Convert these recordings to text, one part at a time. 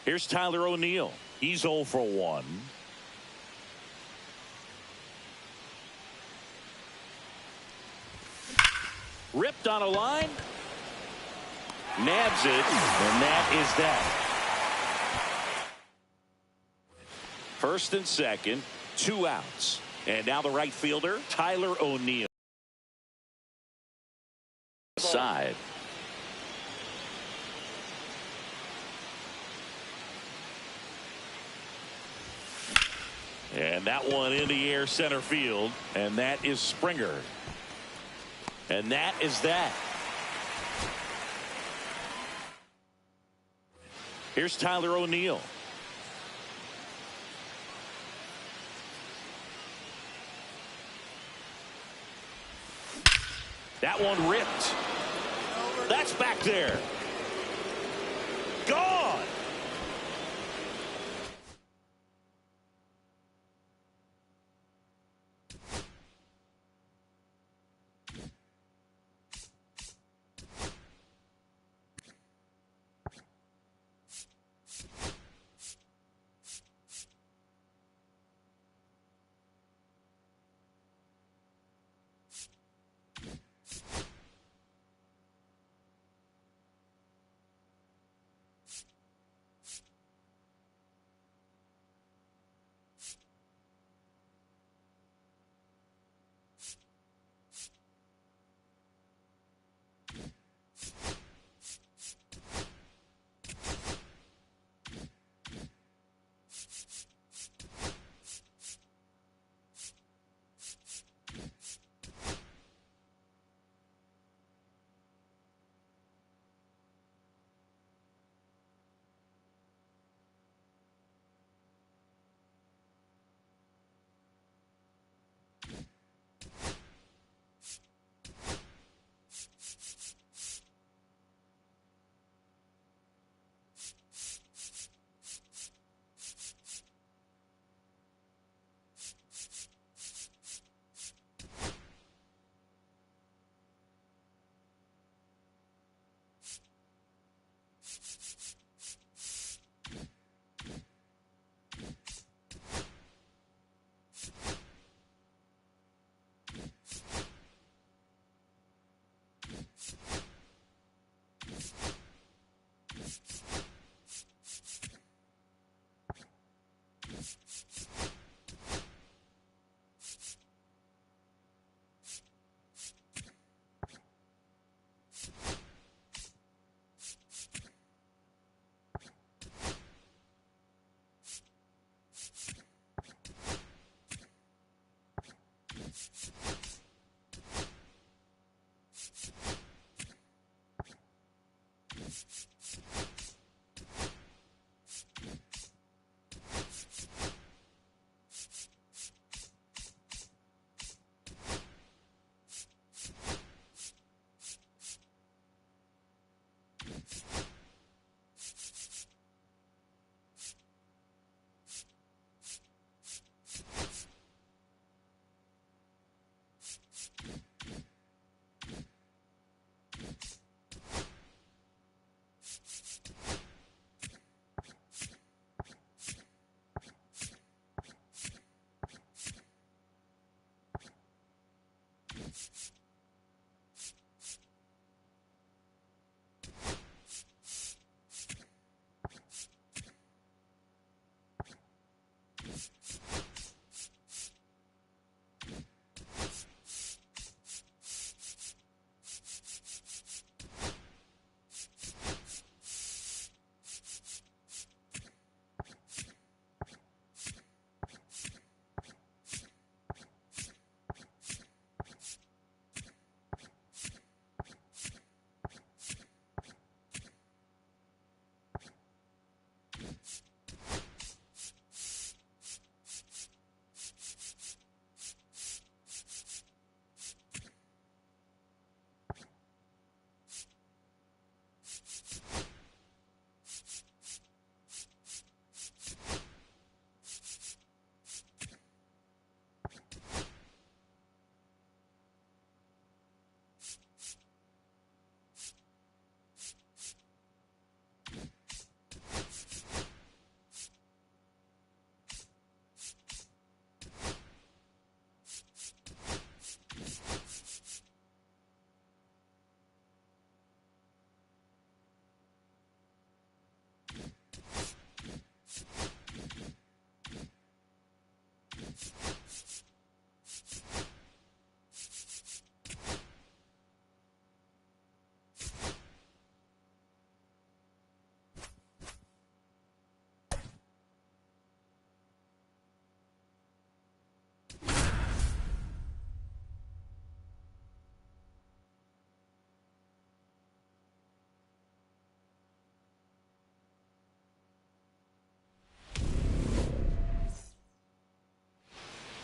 Here's Tyler O'Neill. He's 0 for 1. Ripped on a line. Nabs it, and that is that. First and second, 2 outs. And now the right fielder, Tyler O'Neill. Side. And that one in the air center field. And that is Springer. And that is that. Here's Tyler O'Neill. That one ripped. That's back there. Gone.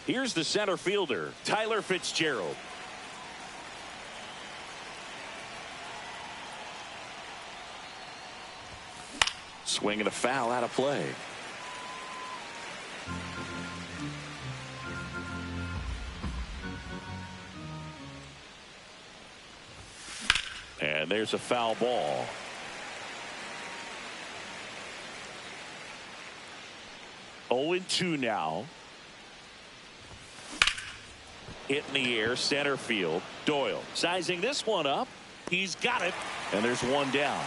Here's the center fielder, Tyler Fitzgerald. Swing and a foul out of play. And there's a foul ball. Oh, 0-2 now. Hit in the air, center field. Doyle sizing this one up. He's got it. And there's one down.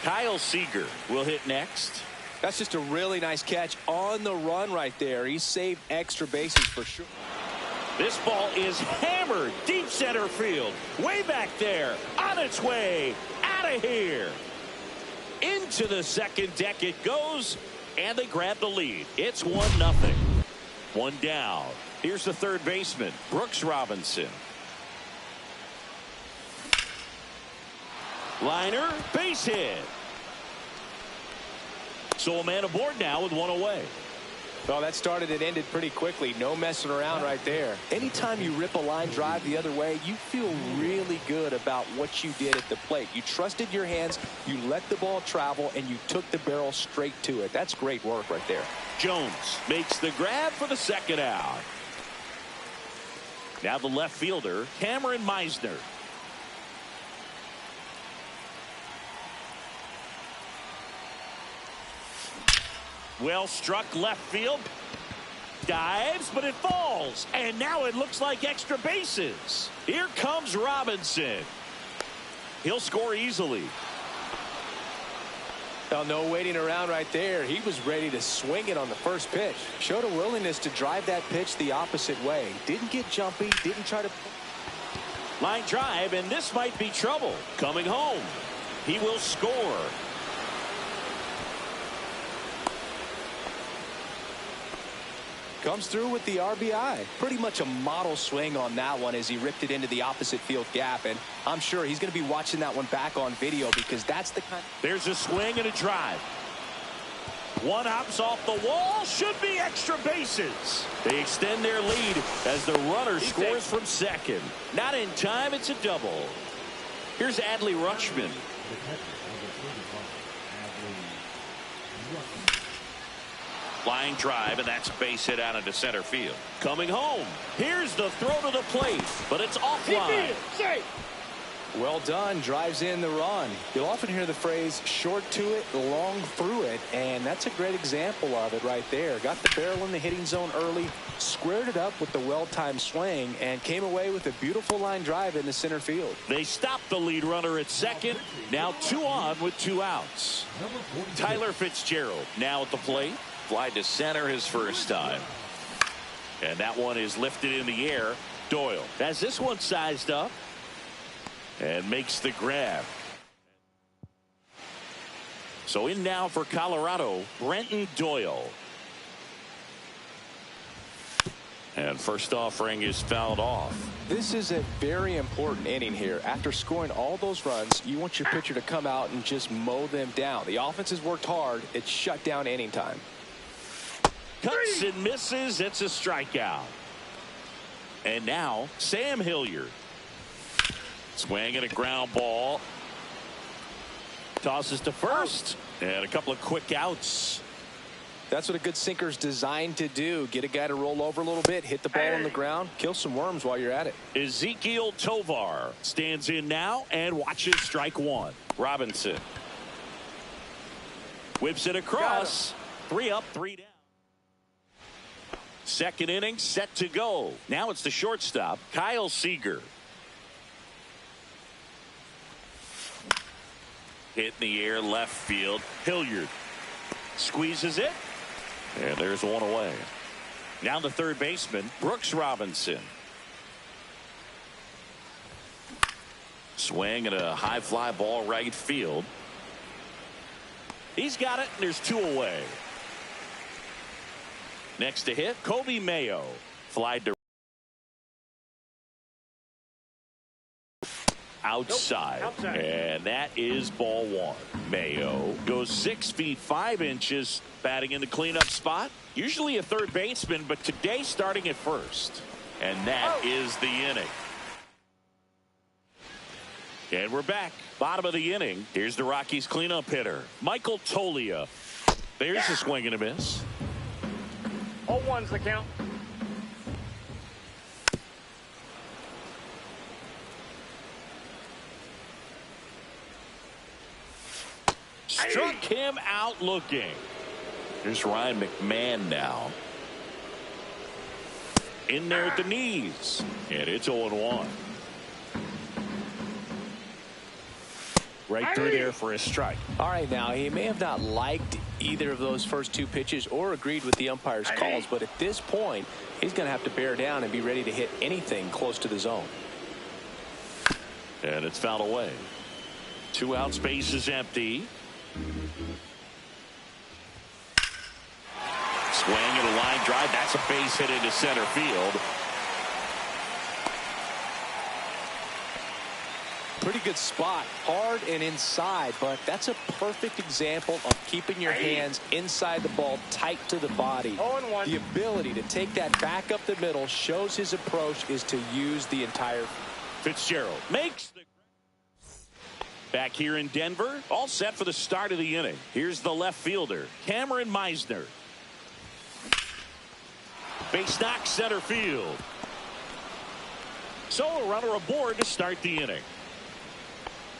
Kyle Seager will hit next. That's just a really nice catch on the run right there. He saved extra bases for sure. This ball is hammered deep center field. Way back there. On its way. Out of here. Into the second deck it goes. And they grab the lead. It's 1-0. One down. Here's the third baseman, Brooks Robinson. Liner, base hit. So a man aboard now with one away. Well, that started and ended pretty quickly. No messing around right there. Anytime you rip a line drive the other way, you feel really good about what you did at the plate. You trusted your hands, you let the ball travel, and you took the barrel straight to it. That's great work right there. Jones makes the grab for the second out. Now the left fielder, Cameron Meisner. Well struck left field. Dives, but it falls. And now it looks like extra bases. Here comes Robinson. He'll score easily. Well, no waiting around right there. He was ready to swing it on the first pitch. Showed a willingness to drive that pitch the opposite way. Didn't get jumpy. Didn't try to. Line drive, and this might be trouble. Coming home. He will score. Comes through with the RBI. Pretty much a model swing on that one as he ripped it into the opposite field gap. And I'm sure he's going to be watching that one back on video because that's the kind. There's a swing and a drive. One hops off the wall. Should be extra bases. They extend their lead as the runner scores from second. Not in time. It's a double. Here's Adley Rutschman. Line drive, and that's base hit out into center field. Coming home. Here's the throw to the plate, but it's offline. Well done. Drives in the run. You'll often hear the phrase short to it, long through it, and that's a great example of it right there. Got the barrel in the hitting zone early, squared it up with the well-timed swing, and came away with a beautiful line drive in the center field. They stopped the lead runner at second. Now 2 on with 2 outs. Tyler Fitzgerald now at the plate. Fly to center his first time. And that one is lifted in the air. Doyle has this one sized up and makes the grab. So in now for Colorado, Brenton Doyle. And first offering is fouled off. This is a very important inning here. After scoring all those runs, you want your pitcher to come out and just mow them down. The offense has worked hard. It's shut down inning time. Cuts and misses. It's a strikeout. And now Sam Hilliard. Swing and a ground ball. Tosses to first. And a couple of quick outs. That's what a good sinker's designed to do. Get a guy to roll over a little bit, hit the ball on the ground, kill some worms while you're at it. Ezekiel Tovar stands in now and watches strike one. Robinson whips it across. 3 up, 3 down. Second inning set to go. Now it's the shortstop, Kyle Seager. Hit in the air, left field. Hilliard squeezes it. And there's one away. Now the third baseman, Brooks Robinson. Swing and a high fly ball right field. He's got it, and there's 2 away. Next to hit, Kobe Mayo. Fly to out. outside. And that is ball one. Mayo goes 6 feet 5 inches batting in the cleanup spot. Usually a third baseman, but today starting at first. And that is the inning. And we're back. Bottom of the inning. Here's the Rockies cleanup hitter, Michael Toglia. There's a swing and a miss. 0-1's the count. Struck him out looking. Here's Ryan McMahon now. In there at the knees. And it's 0-1. Right through there for a strike. All right, now he may have not liked either of those first two pitches or agreed with the umpire's calls, but at this point he's going to have to bear down and be ready to hit anything close to the zone. And it's fouled away. 2 out, space is empty. Swing and a line drive. That's a base hit into center field. Pretty good spot, hard and inside, but that's a perfect example of keeping your hands inside the ball, tight to the body. 0-1. The ability to take that back up the middle shows his approach is to use the entire. Fitzgerald makes the. Back here in Denver, all set for the start of the inning. Here's the left fielder, Cameron Meisner. Base knock, center field. So a runner aboard to start the inning.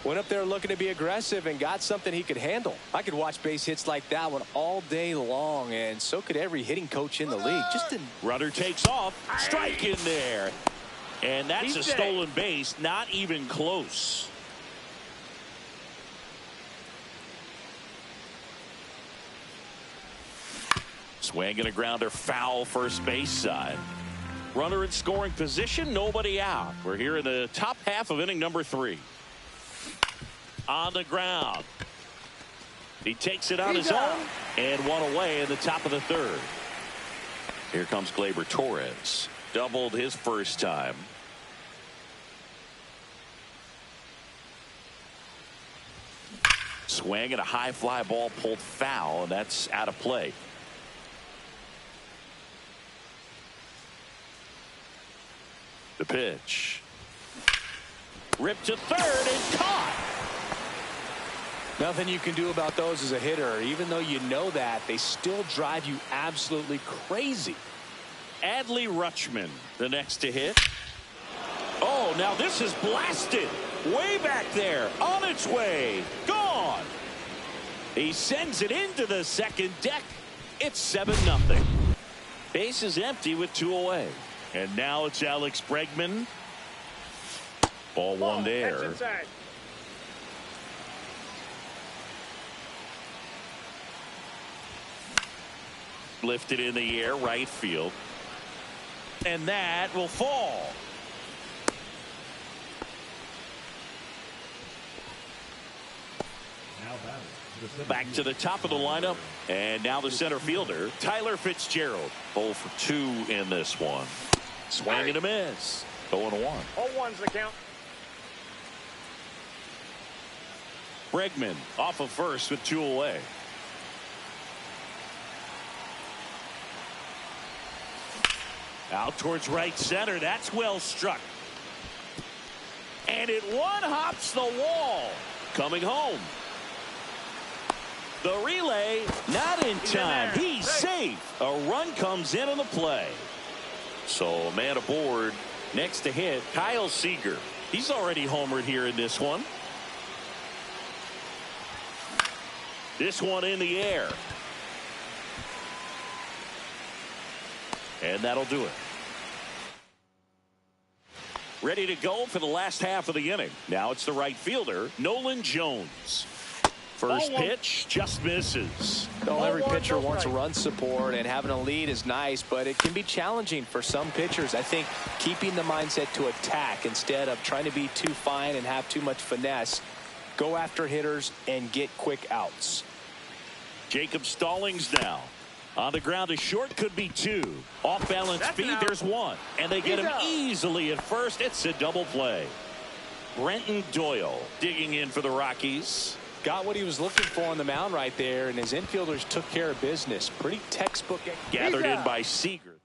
Went up there looking to be aggressive and got something he could handle. I could watch base hits like that one all day long, and so could every hitting coach in the league. Runner takes off, strike in there. And that's a stolen base, not even close. Swing and a grounder, foul first base side. Runner in scoring position, nobody out. We're here in the top half of inning number 3. On the ground. He takes it on his own and one away in the top of the 3rd. Here comes Gleyber Torres. Doubled his first time. Swing and a high fly ball pulled foul, and that's out of play. The pitch. Ripped to third and caught. Nothing you can do about those as a hitter. Even though you know that, they still drive you absolutely crazy. Adley Rutschman, the next to hit. Oh, now this is blasted. Way back there. On its way. Gone. He sends it into the second deck. It's 7-0. Base is empty with 2 away. And now it's Alex Bregman. Ball one there. Lifted in the air, right field. And that will fall. Back to the top of the lineup. And now the center fielder, Tyler Fitzgerald. 0 for 2 in this one. Swing and a miss. 0-1. 0-1's the count. Bregman off of first with 2 away. Out towards right center. That's well struck. And it one-hops the wall. Coming home. The relay not in time. He's safe. A run comes in on the play. So a man aboard. Next to hit, Kyle Seager. He's already homered here in this one. This one in the air. And that'll do it. Ready to go for the last half of the inning. Now it's the right fielder, Nolan Jones. First pitch just misses. Well, every pitcher wants run support, and having a lead is nice, but it can be challenging for some pitchers. I think keeping the mindset to attack instead of trying to be too fine and have too much finesse. Go after hitters and get quick outs. Jacob Stallings now. On the ground, a short could be 2. Off balance feed, there's 1. And they get him easily at first. It's a double play. Brenton Doyle digging in for the Rockies. Got what he was looking for on the mound right there, and his infielders took care of business. Pretty textbook. Gathered in by Seager.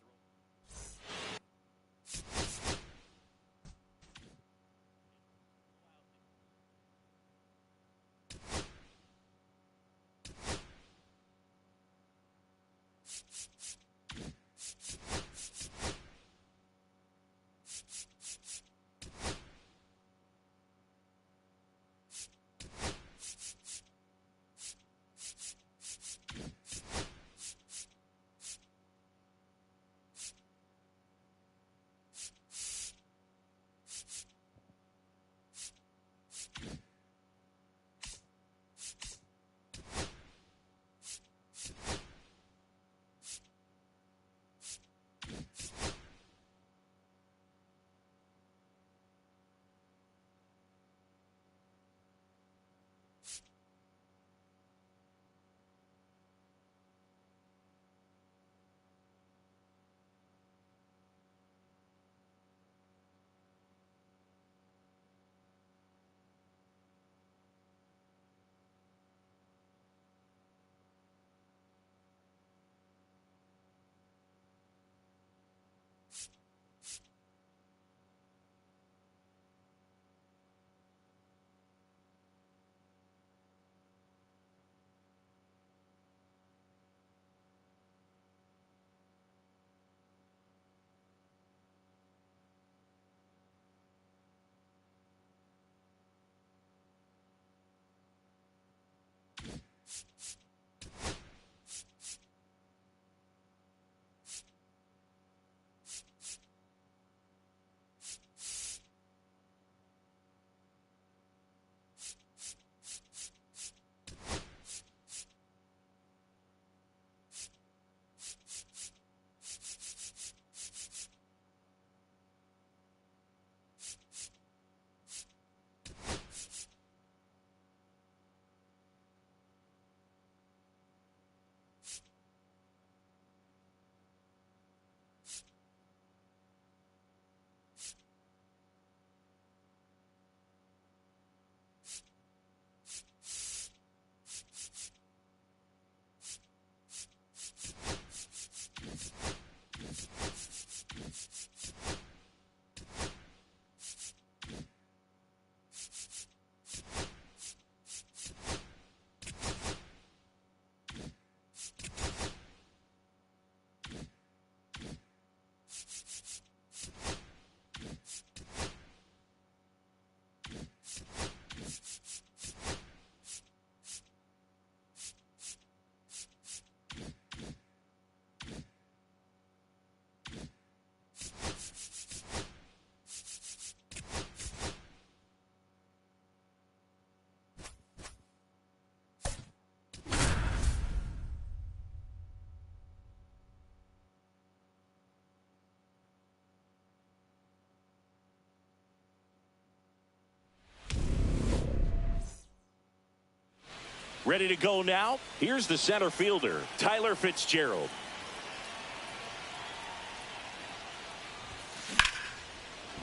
Ready to go now. Here's the center fielder, Tyler Fitzgerald.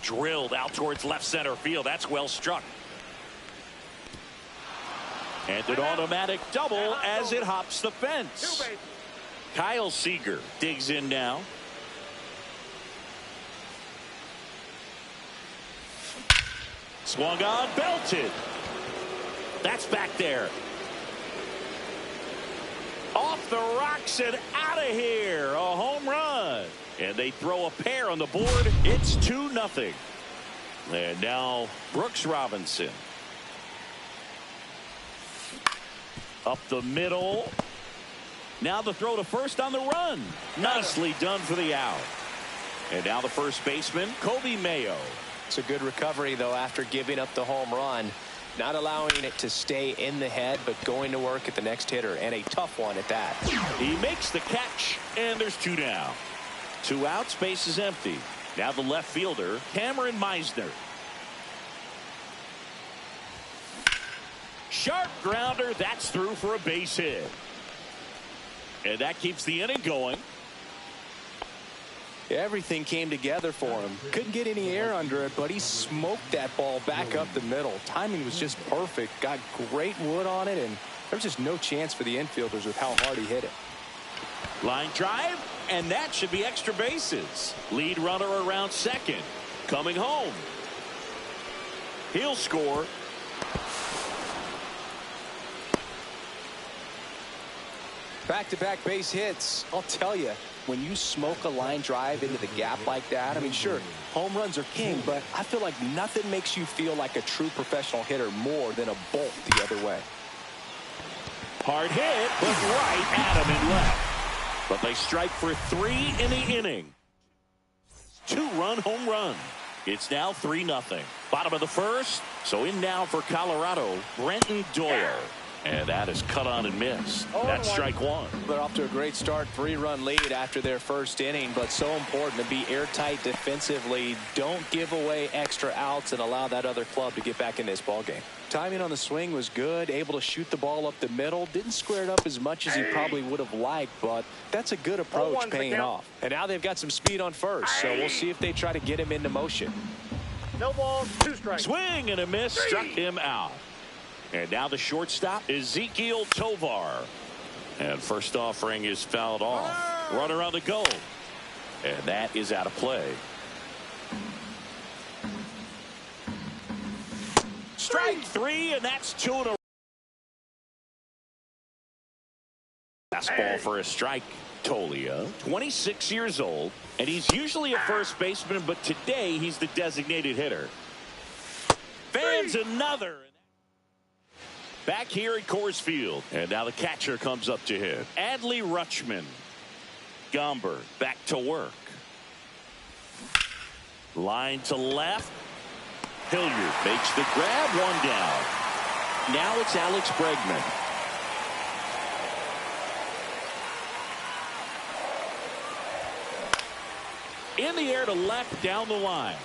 Drilled out towards left center field. That's well struck. And an automatic double as it hops the fence. Kyle Seager digs in now. Swung on, belted. That's back there. Off the rocks and out of here. A home run. And they throw a pair on the board. It's 2-0. And now Brooks Robinson. Up the middle. Now the throw to first on the run. Nicely done for the out. And now the first baseman, Kobe Mayo. It's a good recovery, though, after giving up the home run. Not allowing it to stay in the head, but going to work at the next hitter, and a tough one at that. He makes the catch, and there's 2 down. 2 outs, base is empty. Now the left fielder, Cameron Meisner. Sharp grounder, that's through for a base hit. And that keeps the inning going. Everything came together for him. Couldn't get any air under it, but he smoked that ball back up the middle. Timing was just perfect. Got great wood on it, and there was just no chance for the infielders with how hard he hit it. Line drive, and that should be extra bases. Lead runner around second. Coming home. He'll score. Back-to-back base hits. I'll tell you, when you smoke a line drive into the gap like that, I mean, sure, home runs are king, but I feel like nothing makes you feel like a true professional hitter more than a bolt the other way. Hard hit, but right at him and left. But they strike for 3 in the inning. 2-run home run. It's now 3-0. Bottom of the first. So in now for Colorado, Brenton Doyle. And that is cut on and missed. That's strike one. They're off to a great start. 3-run lead after their first inning, but so important to be airtight defensively. Don't give away extra outs and allow that other club to get back in this ballgame. Timing on the swing was good. Able to shoot the ball up the middle. Didn't square it up as much as he probably would have liked, but that's a good approach paying off. And now they've got some speed on first, so we'll see if they try to get him into motion. No balls, 2 strikes. Swing and a miss. Struck him out. And now the shortstop, Ezekiel Tovar. And first offering is fouled off. Runner on the goal. And that is out of play. Strike 3, and that's 2 in a row. Fastball for a strike. Tolia, 26 years old, and he's usually a first baseman, but today he's the designated hitter. Fans another. Back here at Coors Field, and now the catcher comes up to hit. Adley Rutschman. Gomber back to work. Line to left. Hilliard makes the grab, 1 down. Now it's Alex Bregman. In the air to left, down the line.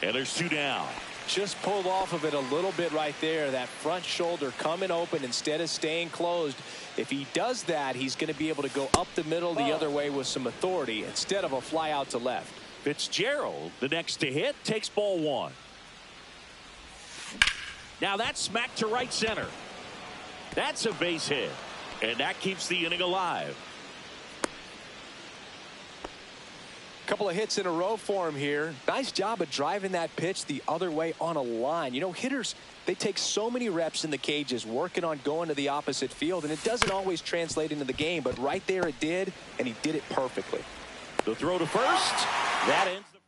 And there's 2 down. Just pulled off of it a little bit right there. That front shoulder coming open instead of staying closed. If he does that, he's going to be able to go up the middle the other way with some authority instead of a fly out to left. Fitzgerald, the next to hit, takes ball 1. Now that's smacked to right center. That's a base hit, and that keeps the inning alive. Couple of hits in a row for him here. Nice job of driving that pitch the other way on a line. You know, hitters, they take so many reps in the cages working on going to the opposite field, and it doesn't always translate into the game, but right there it did, and he did it perfectly. The throw to first. That ends the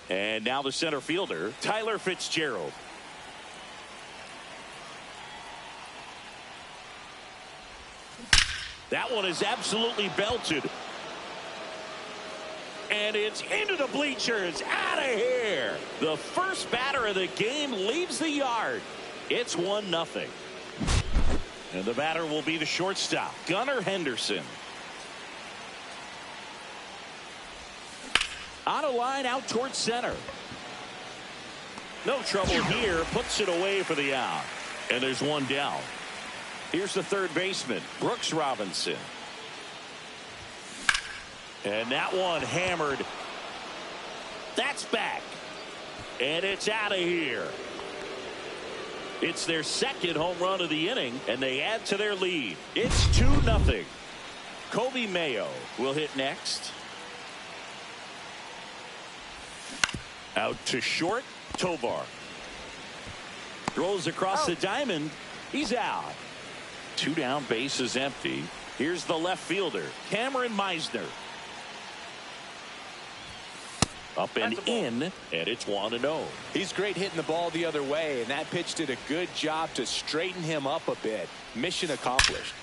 And now the center fielder, Tyler Fitzgerald. That one is absolutely belted. And it's into the bleachers. Out of here. The first batter of the game leaves the yard. It's 1-0. And the batter will be the shortstop, Gunnar Henderson. On a line out towards center. No trouble here. Puts it away for the out. And there's one down. Here's the third baseman, Brooks Robinson. And that one hammered. That's back. And it's out of here. It's their second home run of the inning, and they add to their lead. It's 2-0. Kobe Mayo will hit next. Out to short, Tovar. Throws across the diamond. He's out. 2 down, bases empty. Here's the left fielder, Cameron Meisner. Up and in, and it's 1-0. He's great hitting the ball the other way, and that pitch did a good job to straighten him up a bit. Mission accomplished.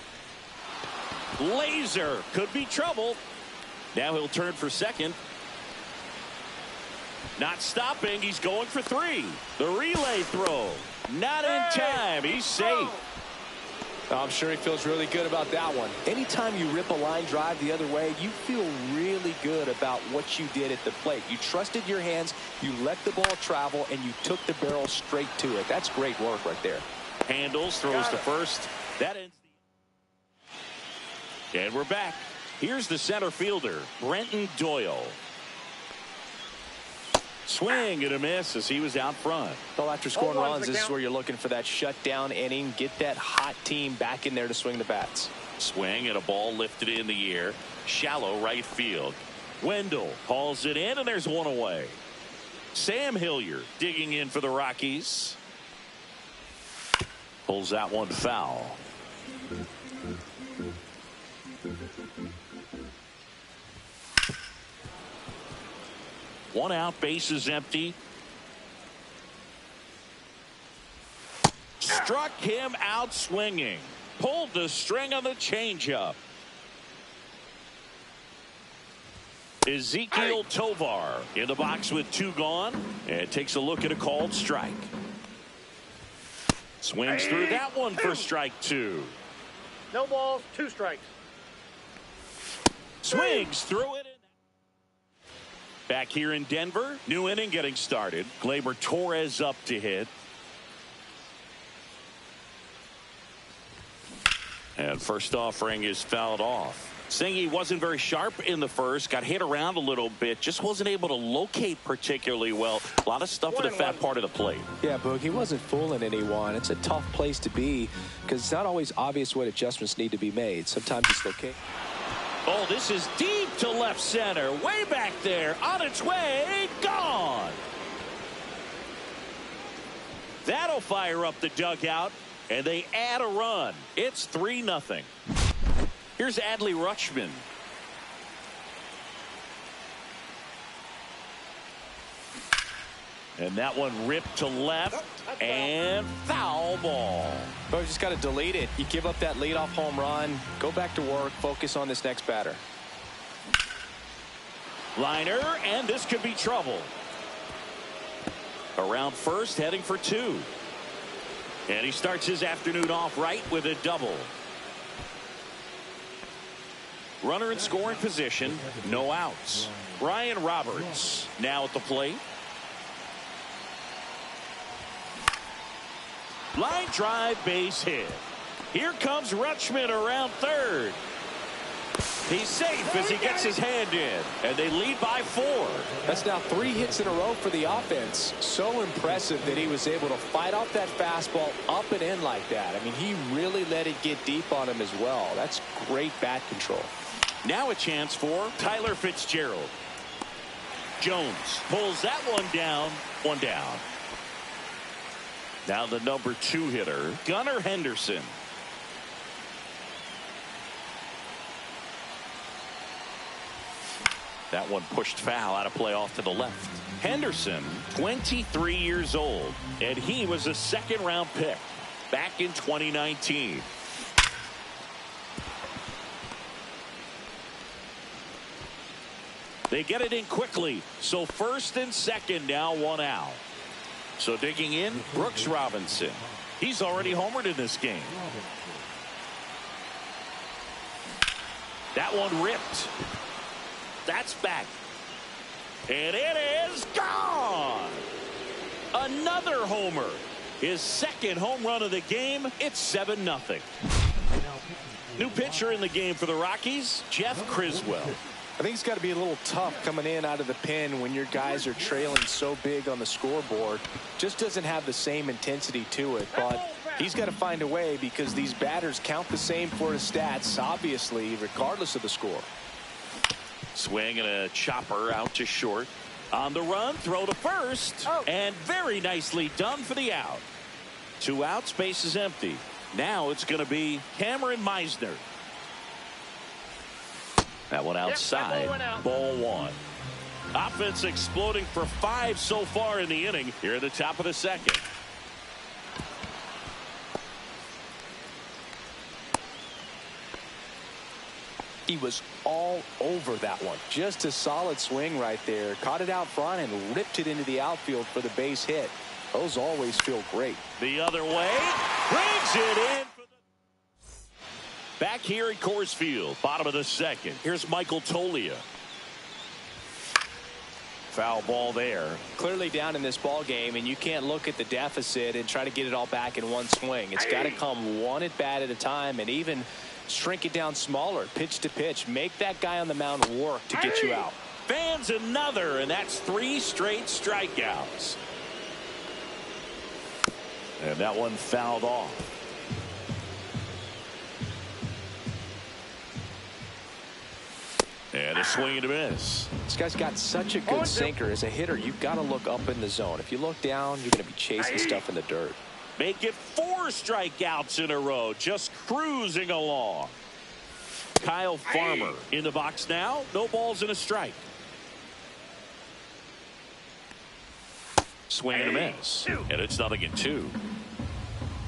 Laser could be trouble. Now he'll turn for second. Not stopping. He's going for 3. The relay throw. Not in time. He's safe. I'm sure he feels really good about that one. Anytime you rip a line drive the other way, you feel really good about what you did at the plate. You trusted your hands, you let the ball travel, and you took the barrel straight to it. That's great work right there. Handles, throws to first. That ends the... And we're back. Here's the center fielder, Brenton Doyle. Swing and a miss as he was out front. Well, after scoring runs, this is where you're looking for that shutdown inning. Get that hot team back in there to swing the bats. Swing and a ball lifted in the air. Shallow right field. Wendell hauls it in, and there's one away. Sam Hilliard digging in for the Rockies. Pulls that one foul. One out, bases empty. Struck him out swinging. Pulled the string on the changeup. Ezekiel Tovar in the box with 2 gone. And takes a look at a called strike. Swings through that one for strike 2. No balls, 2 strikes. Swings through it. Back here in Denver, new inning getting started. Gleyber Torres up to hit. And first offering is fouled off. Singy wasn't very sharp in the first, got hit around a little bit, just wasn't able to locate particularly well. A lot of stuff in the fat part of the plate. Yeah, Boog, he wasn't fooling anyone. It's a tough place to be because it's not always obvious what adjustments need to be made. Sometimes it's okay. Oh, this is deep to left center. Way back there. On its way. Gone. That'll fire up the dugout. And they add a run. It's 3-0. Here's Adley Rutschman. And that one ripped to left. And foul ball. But you just got to delete it. You give up that leadoff home run. Go back to work. Focus on this next batter. Liner, and this could be trouble. Around first, heading for 2. And he starts his afternoon off right with a double. Runner in scoring position, no outs. Ryan Roberts now at the plate. Line drive, base hit. Here comes Rutschman around third. He's safe as he gets his hand in, and they lead by 4. That's now 3 hits in a row for the offense. So impressive that he was able to fight off that fastball up and in like that. I mean, he really let it get deep on him as well. That's great bat control. Now a chance for Tyler Fitzgerald. Jones pulls that one down. 1 down. Now the number 2 hitter, Gunnar Henderson. That one pushed foul, out of play off to the left. Henderson, 23 years old, and he was a 2nd-round pick back in 2019. They get it in quickly, so first and second now, 1 out. So digging in, Brooks Robinson. He's already homered in this game. That one ripped. That's back. And it is gone. Another homer. His second home run of the game. It's 7-0. New pitcher in the game for the Rockies, Jeff Criswell. I think it's got to be a little tough coming in out of the pen when your guys are trailing so big on the scoreboard. Just doesn't have the same intensity to it, but he's got to find a way because these batters count the same for his stats, obviously, regardless of the score. Swing and a chopper out to short. On the run, throw to first, and very nicely done for the out. 2 outs, base is empty. Now it's going to be Cameron Meisner. That one outside. Ball 1. Offense exploding for 5 so far in the inning. Here at the top of the second. He was all over that one. Just a solid swing right there. Caught it out front and ripped it into the outfield for the base hit. Those always feel great. The other way. Brings it in. Back here at Coors Field, bottom of the second. Here's Michael Toglia. Foul ball there. Clearly down in this ball game, and you can't look at the deficit and try to get it all back in one swing. It's got to come one at bat at a time, and even shrink it down smaller, pitch to pitch. Make that guy on the mound work to get you out. Fans another, and that's 3 straight strikeouts. And that one fouled off. And a swing and a miss. This guy's got such a good sinker. As a hitter, you've got to look up in the zone. If you look down, you're going to be chasing stuff in the dirt. Make it 4 strikeouts in a row. Just cruising along. Kyle Farmer in the box now. No balls and a strike. Swing and a miss. And it's 0-2.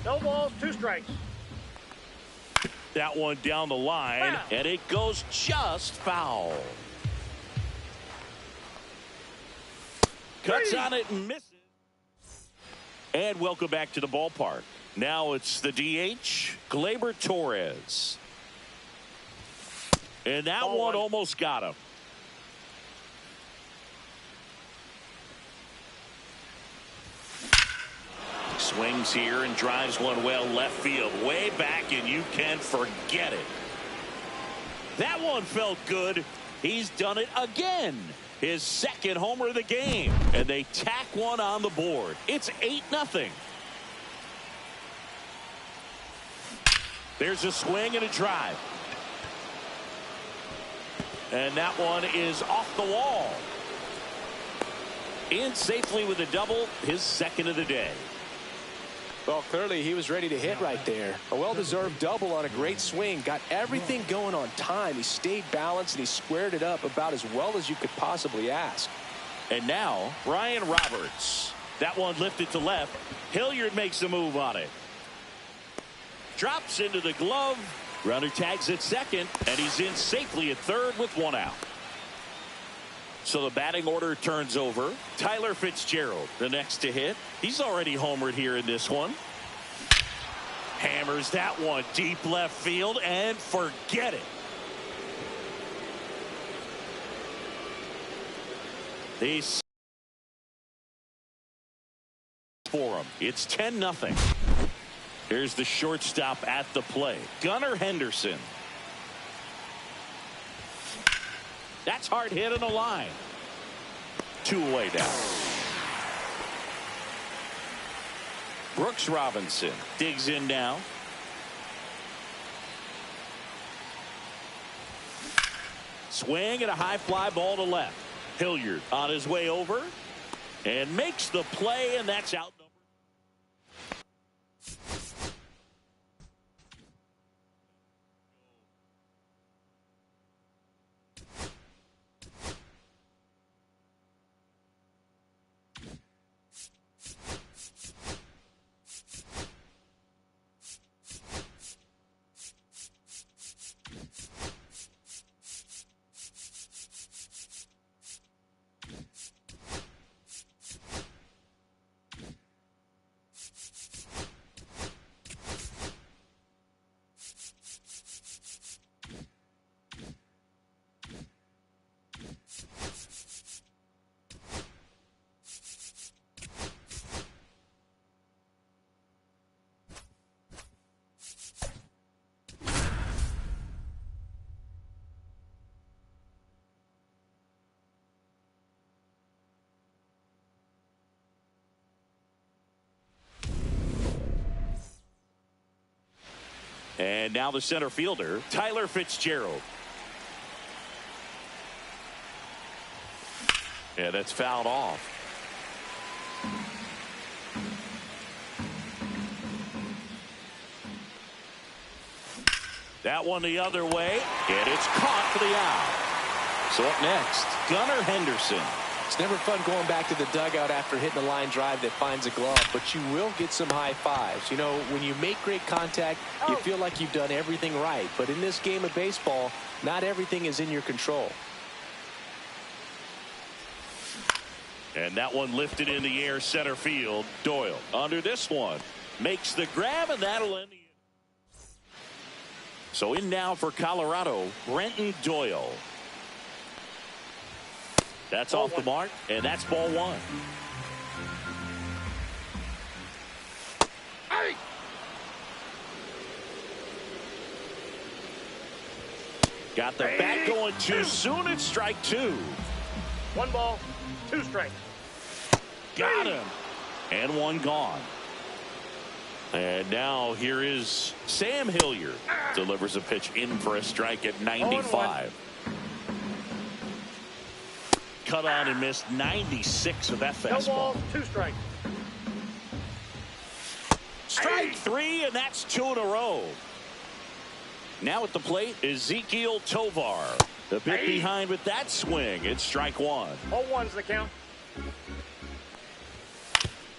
No balls, 2 strikes. That one down the line, and it goes just foul. Cuts on it and misses. And welcome back to the ballpark. Now it's the DH, Gleyber Torres. And that one almost got him. Swings here and drives one well left field, way back, and you can forget it. That one felt good. He's done it again. His second homer of the game, and they tack one on the board. It's 8-0. There's a swing and a drive. And that one is off the wall. In safely with a double, his second of the day. Well, clearly he was ready to hit right there. A well-deserved double on a great swing. Got everything going on time. He stayed balanced and he squared it up about as well as you could possibly ask. And now Brian Roberts. That one lifted to left. Hilliard makes a move on it. Drops into the glove. Runner tags at second, and he's in safely at third with 1 out. So the batting order turns over. Tyler Fitzgerald, the next to hit. He's already homered here in this one. Hammers that one deep left field, and forget it. These for him. It's 10-0. Here's the shortstop at the plate, Gunnar Henderson. That's hard hit in the line. 2 away down. Brooks Robinson digs in now. Swing and a high fly ball to left. Hilliard on his way over and makes the play, and that's out. And now the center fielder, Tyler Fitzgerald. Yeah, that's fouled off. That one the other way, and it's caught for the out. So up next, Gunnar Henderson. It's never fun going back to the dugout after hitting a line drive that finds a glove, but you will get some high fives. You know, when you make great contact, you feel like you've done everything right. But in this game of baseball, not everything is in your control. And that one lifted in the air, center field. Doyle under this one. Makes the grab, and that'll end the inning. So in now for Colorado, Brenton Doyle. That's off the mark, and that's ball one. Hey! Got the bat going too soon. It's strike two. 1 ball, 2 strikes. Got him. And one gone. And now here is Sam Hilliard. Delivers a pitch in for a strike at 95. Cut on and missed 96 with that fastball. No balls, 2 strikes. Strike 3, and that's 2 in a row. Now at the plate, Ezekiel Tovar. The bit behind with that swing. It's strike 1. 0-1's the count.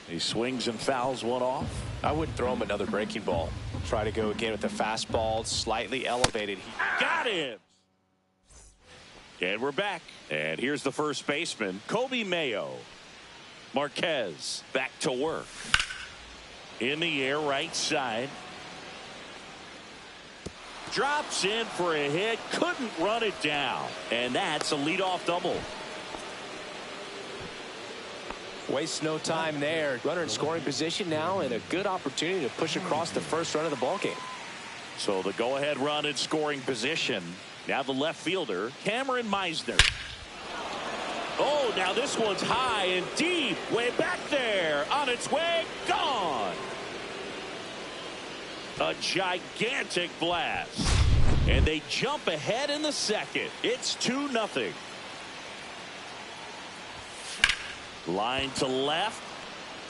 He swings and fouls one off. I wouldn't throw him another breaking ball. Try to go again with the fastball, slightly elevated. Got him. And we're back. And here's the first baseman, Kobe Mayo. Marquez back to work. In the air, right side. Drops in for a hit. Couldn't run it down. And that's a leadoff double. Waste no time there. Runner in scoring position now, and a good opportunity to push across the first run of the ballgame. So the go-ahead run in scoring position. Now the left fielder, Cameron Meisner. Oh, now this one's high and deep. Way back there. On its way. Gone. A gigantic blast. And they jump ahead in the second. It's 2-0. Line to left.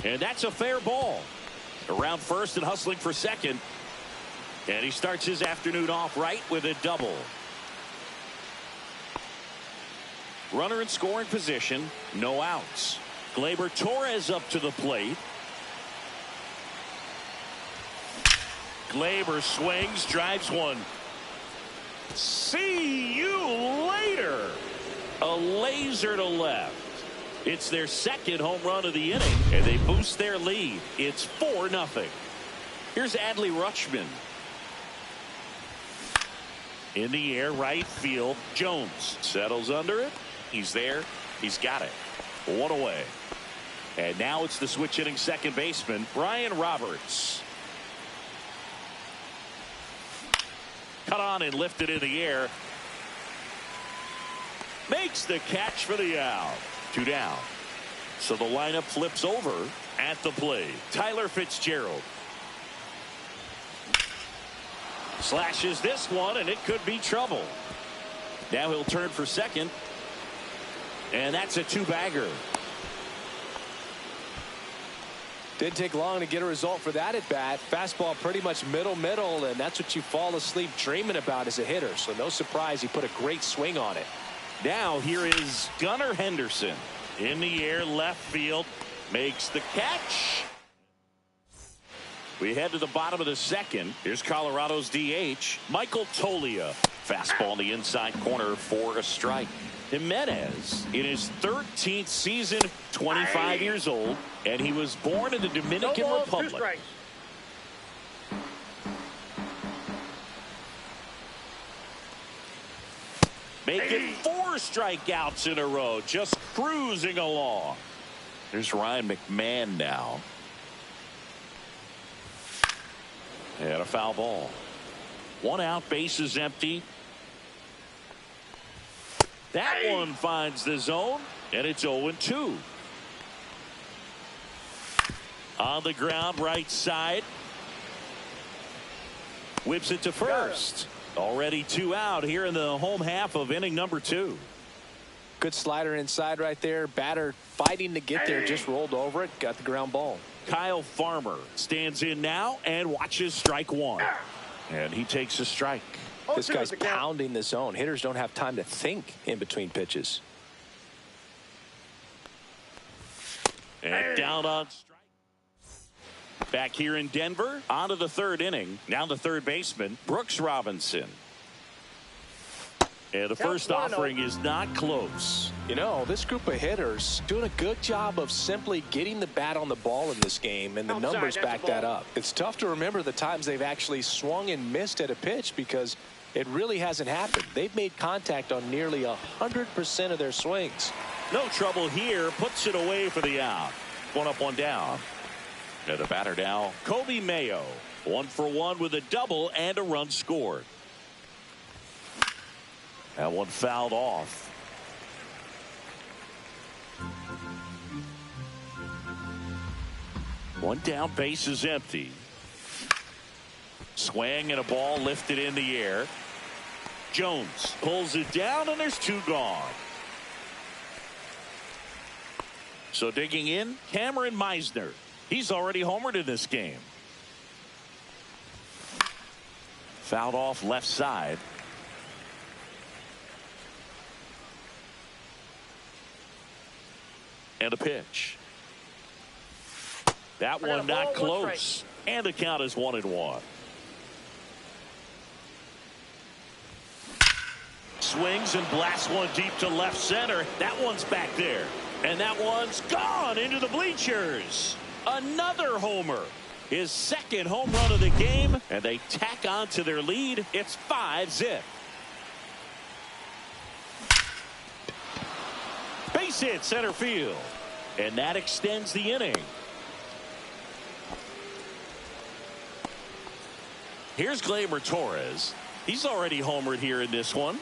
And that's a fair ball. Around first and hustling for second. And he starts his afternoon off right with a double. Runner in scoring position. No outs. Gleyber Torres up to the plate. Gleyber swings, drives one. See you later. A laser to left. It's their second home run of the inning, and they boost their lead. It's 4-0. Here's Adley Rutschman. In the air, right field. Jones settles under it. He's there. He's got it. 1 away. And now it's the switch hitting second baseman, Brian Roberts. Cut on and lifted in the air. Makes the catch for the out. 2 down. So the lineup flips over at the plate. Tyler Fitzgerald. Slashes this one, and it could be trouble. Now he'll turn for second. And that's a 2-bagger. Didn't take long to get a result for that at bat. Fastball pretty much middle, and that's what you fall asleep dreaming about as a hitter. So no surprise he put a great swing on it. Now here is Gunnar Henderson. In the air, left field. Makes the catch. We head to the bottom of the second. Here's Colorado's DH, Michael Toglia. Fastball in the inside corner for a strike. Jimenez in his 13th season, 25 years old, and he was born in the Dominican No balls, Republic. 2 strikes. Making 4 strikeouts in a row, just cruising along. There's Ryan McMahon now. And a foul ball. 1 out, bases empty. That one finds the zone, and it's 0-2. On the ground, right side. Whips it to first. Already 2 out here in the home half of inning number 2. Good slider inside right there. Batter fighting to get there. Just rolled over it. Got the ground ball. Kyle Farmer stands in now and watches strike 1. And he takes a strike. This guy's pounding the zone. Hitters don't have time to think in between pitches. And down on strike. Back here in Denver, on to the 3rd inning. Now the third baseman, Brooks Robinson. And the first offering is not close. You know, this group of hitters doing a good job of simply getting the bat on the ball in this game, and the numbers back that up. It's tough to remember the times they've actually swung and missed at a pitch because it really hasn't happened. They've made contact on nearly 100% of their swings. No trouble here. Puts it away for the out. 1 up, 1 down. And the batter now, Kobe Mayo. 1 for 1 with a double and a run scored. That one fouled off. One down, base is empty. Swing and a ball lifted in the air. Jones pulls it down, and there's 2 gone. So digging in, Cameron Meisner. He's already homered in this game. Fouled off left side. And a pitch. That one not close. And the count is 1-1. Swings and blasts one deep to left center. That one's back there. And that one's gone into the bleachers. Another homer. His 2nd home run of the game. And they tack on to their lead. It's 5-zip. Base hit center field. And that extends the inning. Here's Gleyber Torres. He's already homered here in this one.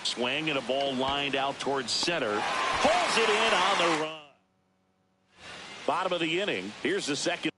Swing and a ball lined out towards center. Pulls it in on the run. Bottom of the inning. Here's the second.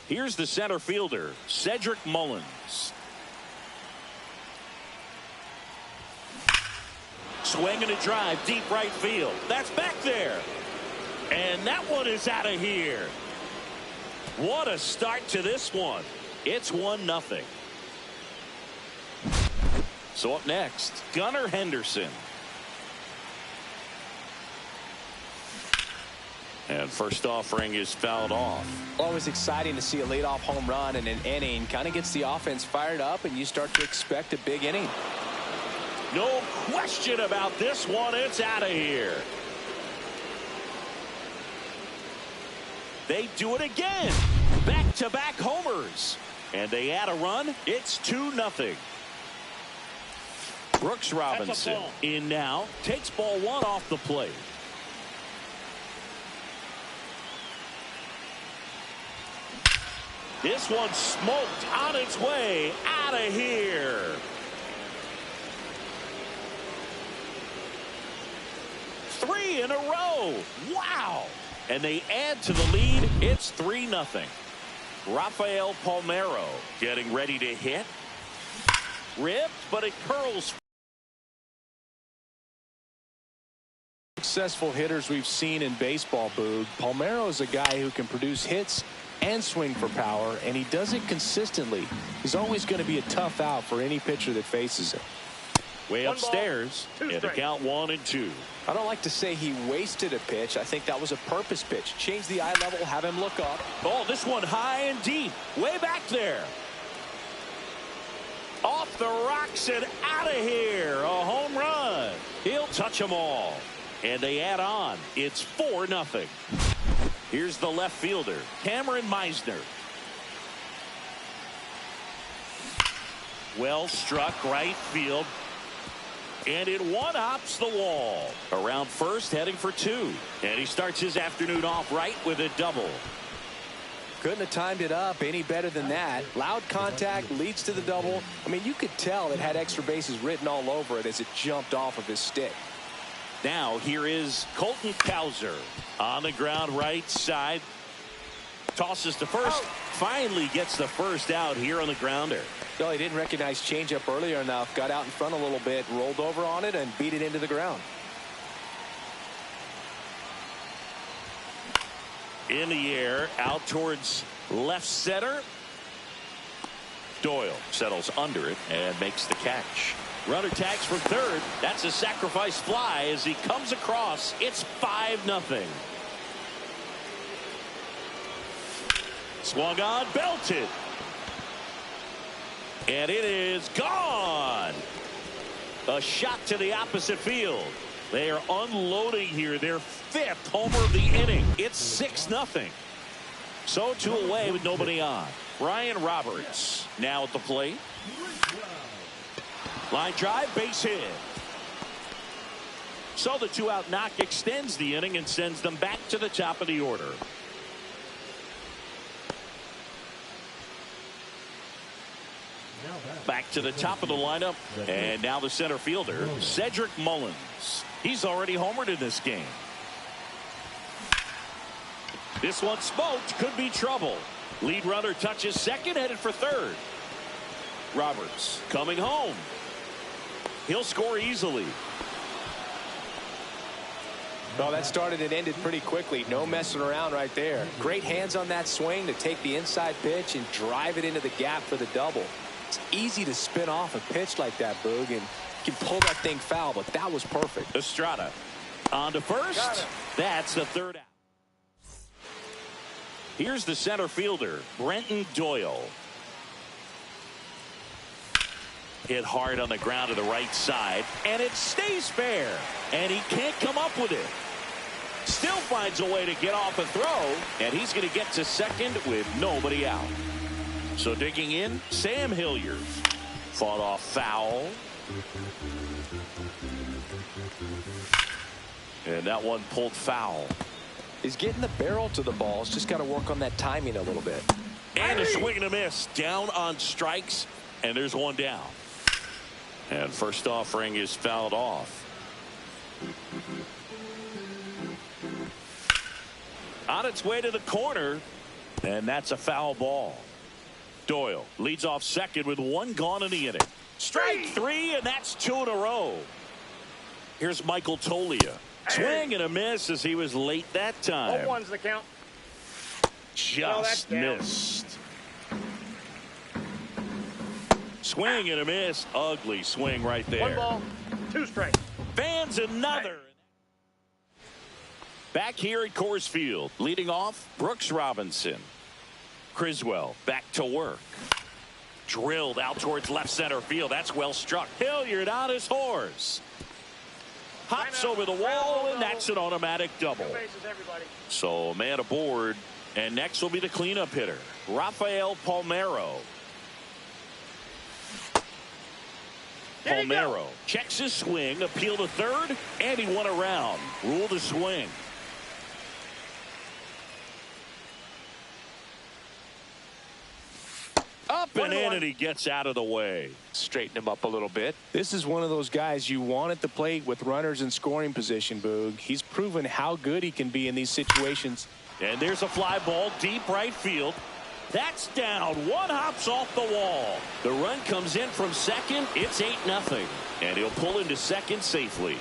Here's the center fielder, Cedric Mullins. Swing and a drive, deep right field. That's back there. And that one is out of here. What a start to this one. It's 1-0. So up next, Gunnar Henderson. And first offering is fouled off. Always exciting to see a leadoff home run in an inning. Kind of gets the offense fired up, and you start to expect a big inning. No question about this one. It's out of here. They do it again. Back-to-back homers. And they add a run. It's 2-0. Brooks Robinson in now. Takes ball one off the plate. This one smoked on its way out of here. Three in a row. Wow. And they add to the lead. It's 3-0. Rafael Palmeiro getting ready to hit. Ripped, but it curls. Successful hitters we've seen in baseball, Boog. Palmeiro is a guy who can produce hits and swing for power, and he does it consistently. He's always going to be a tough out for any pitcher that faces him. Way upstairs, and the count 1-2. I don't like to say he wasted a pitch. I think that was a purpose pitch. Change the eye level, have him look up. Oh, this one high and deep, way back there. Off the rocks and out of here. A home run. He'll touch them all. And they add on. It's 4-0. Here's the left fielder, Cameron Meisner. Well struck right field. And it one-hops the wall. Around first, heading for two. And he starts his afternoon off right with a double. Couldn't have timed it up any better than that. Loud contact leads to the double. I mean, you could tell it had extra bases written all over it as it jumped off of his stick. Now here is Colton Cowser on the ground right side. Tosses to first. Finally gets the first out here on the grounder. No, he didn't recognize changeup earlier enough. Got out in front a little bit, rolled over on it, and beat it into the ground. In the air, out towards left center. Doyle settles under it and makes the catch. Runner tags from third. That's a sacrifice fly as he comes across. It's 5-0. Swung on, belted. And it is gone. A shot to the opposite field. They are unloading here. Their fifth homer of the inning. It's 6-0. So two away with nobody on. Ryan Roberts now at the plate. Line drive, base hit. So the two-out knock extends the inning and sends them back to the top of the order. Back to the top of the lineup. And now the center fielder, Cedric Mullins. He's already homered in this game. This one smoked. Could be trouble. Lead runner touches second, headed for third. Roberts coming home. He'll score easily. Well, that started and ended pretty quickly. No messing around right there. Great hands on that swing to take the inside pitch and drive it into the gap for the double. It's easy to spin off a pitch like that, Boog, and you can pull that thing foul, but that was perfect. Estrada on to first. That's the third out. Here's the center fielder, Brenton Doyle. Hit hard on the ground to the right side, and it stays fair, and he can't come up with it. Still finds a way to get off a throw, and he's going to get to second with nobody out. So digging in, Sam Hilliard. Fought off foul. And that one pulled foul. He's getting the barrel to the ball. He's just got to work on that timing a little bit. And a swing and a miss. Down on strikes, and there's one down. And first offering is fouled off. On its way to the corner, and that's a foul ball. Doyle leads off second with one gone in the inning. Strike three, and that's two in a row. Here's Michael Tolia. Swing and a miss as he was late that time. 0-1's the count. Just missed. Swing and a miss. Ugly swing right there. 1 ball, 2 strikes. Fans another. Back here at Coors Field, leading off, Brooks Robinson. Criswell back to work. Drilled out towards left center field. That's well struck. Hilliard on his horse. Hops over the wall, and that's an automatic double. So man aboard, and next will be the cleanup hitter, Rafael Palmeiro. Palmeiro checks his swing, appeal to third, and he won around. Rule the swing. Up and in, and he gets out of the way. Straighten him up a little bit. This is one of those guys you want at the plate with runners in scoring position, Boog. He's proven how good he can be in these situations. And there's a fly ball deep right field. That's down. One hops off the wall. The run comes in from second. It's 8-0. And he'll pull into second safely.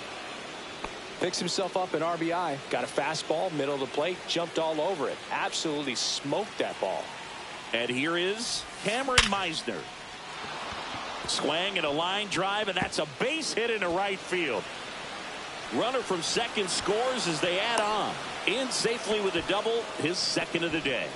Picks himself up an RBI. Got a fastball, middle of the plate, jumped all over it. Absolutely smoked that ball. And here is Cameron Meisner. Swing and a line drive, and that's a base hit into right field. Runner from second scores as they add on. In safely with a double, his second of the day.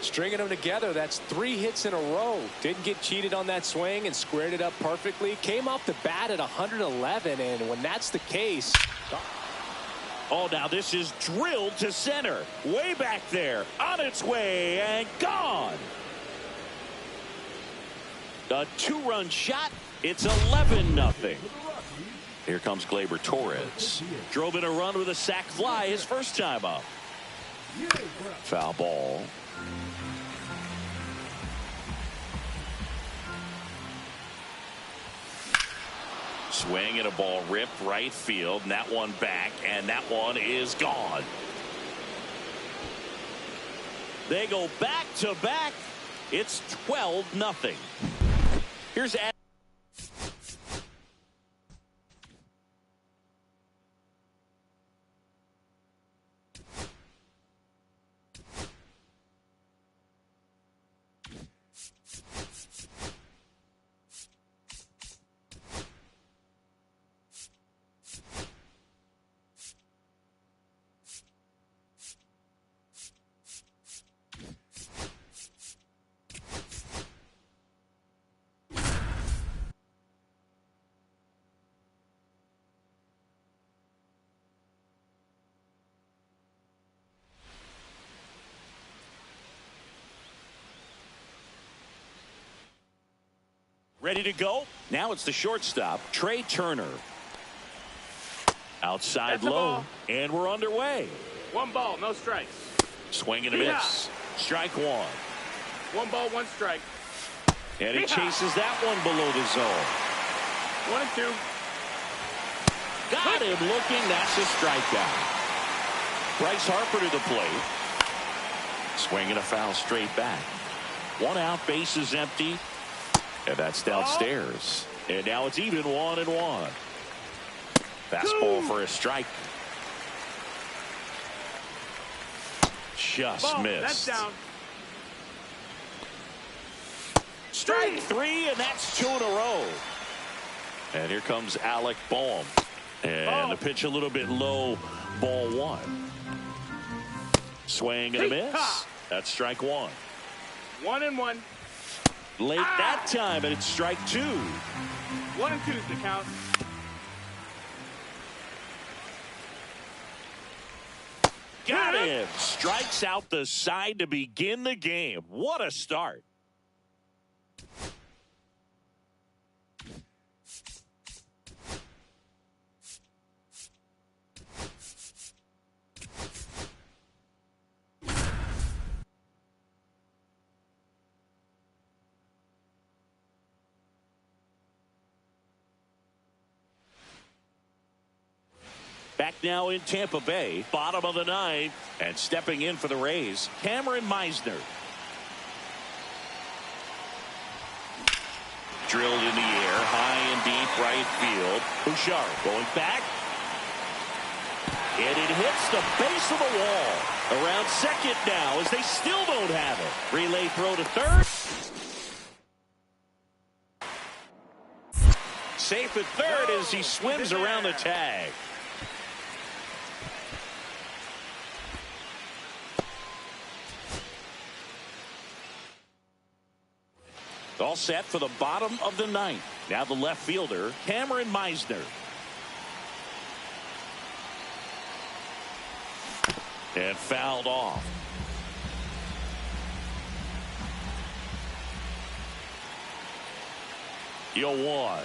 Stringing them together, that's 3 hits in a row. Didn't get cheated on that swing and squared it up perfectly. Came off the bat at 111, and when that's the case... Oh, now this is drilled to center. Way back there. On its way and gone. A 2-run shot. It's 11-0. Here comes Gleyber Torres. Drove in a run with a sac fly his first time up. Foul ball. Swing and a ball ripped right field, and that one back, and that one is gone. They go back to back. It's 12-0. Here's Adam. Ready to go. Now it's the shortstop, Trey Turner. Outside low, and we're underway. 1 ball, no strikes. Swing and a miss. Strike 1. 1 ball, 1 strike. And he chases that one below the zone. 1 and 2. Got him looking. That's a strikeout. Bryce Harper to the plate. Swing and a foul straight back. 1 out, base is empty. And that's downstairs. And now it's even 1-1. Fastball for a strike. Just missed. That's down. Strike 3, and that's 2 in a row. And here comes Alec Bohm. And the pitch a little bit low, ball 1. Swing and a miss. That's strike 1. 1 and 1. Late that time, and it's strike 2. 1 and 2 is the count. Got him. Strikes out the side to begin the game. What a start. Back now in Tampa Bay, bottom of the 9th, and stepping in for the Rays, Cameron Meisner. Drilled in the air, high and deep right field. Bouchard going back. And it hits the base of the wall. Around second now as they still don't have it. Relay throw to third. Safe at third as he swims around the tag. All set for the bottom of the ninth. Now the left fielder, Cameron Meisner. And fouled off. You'll one.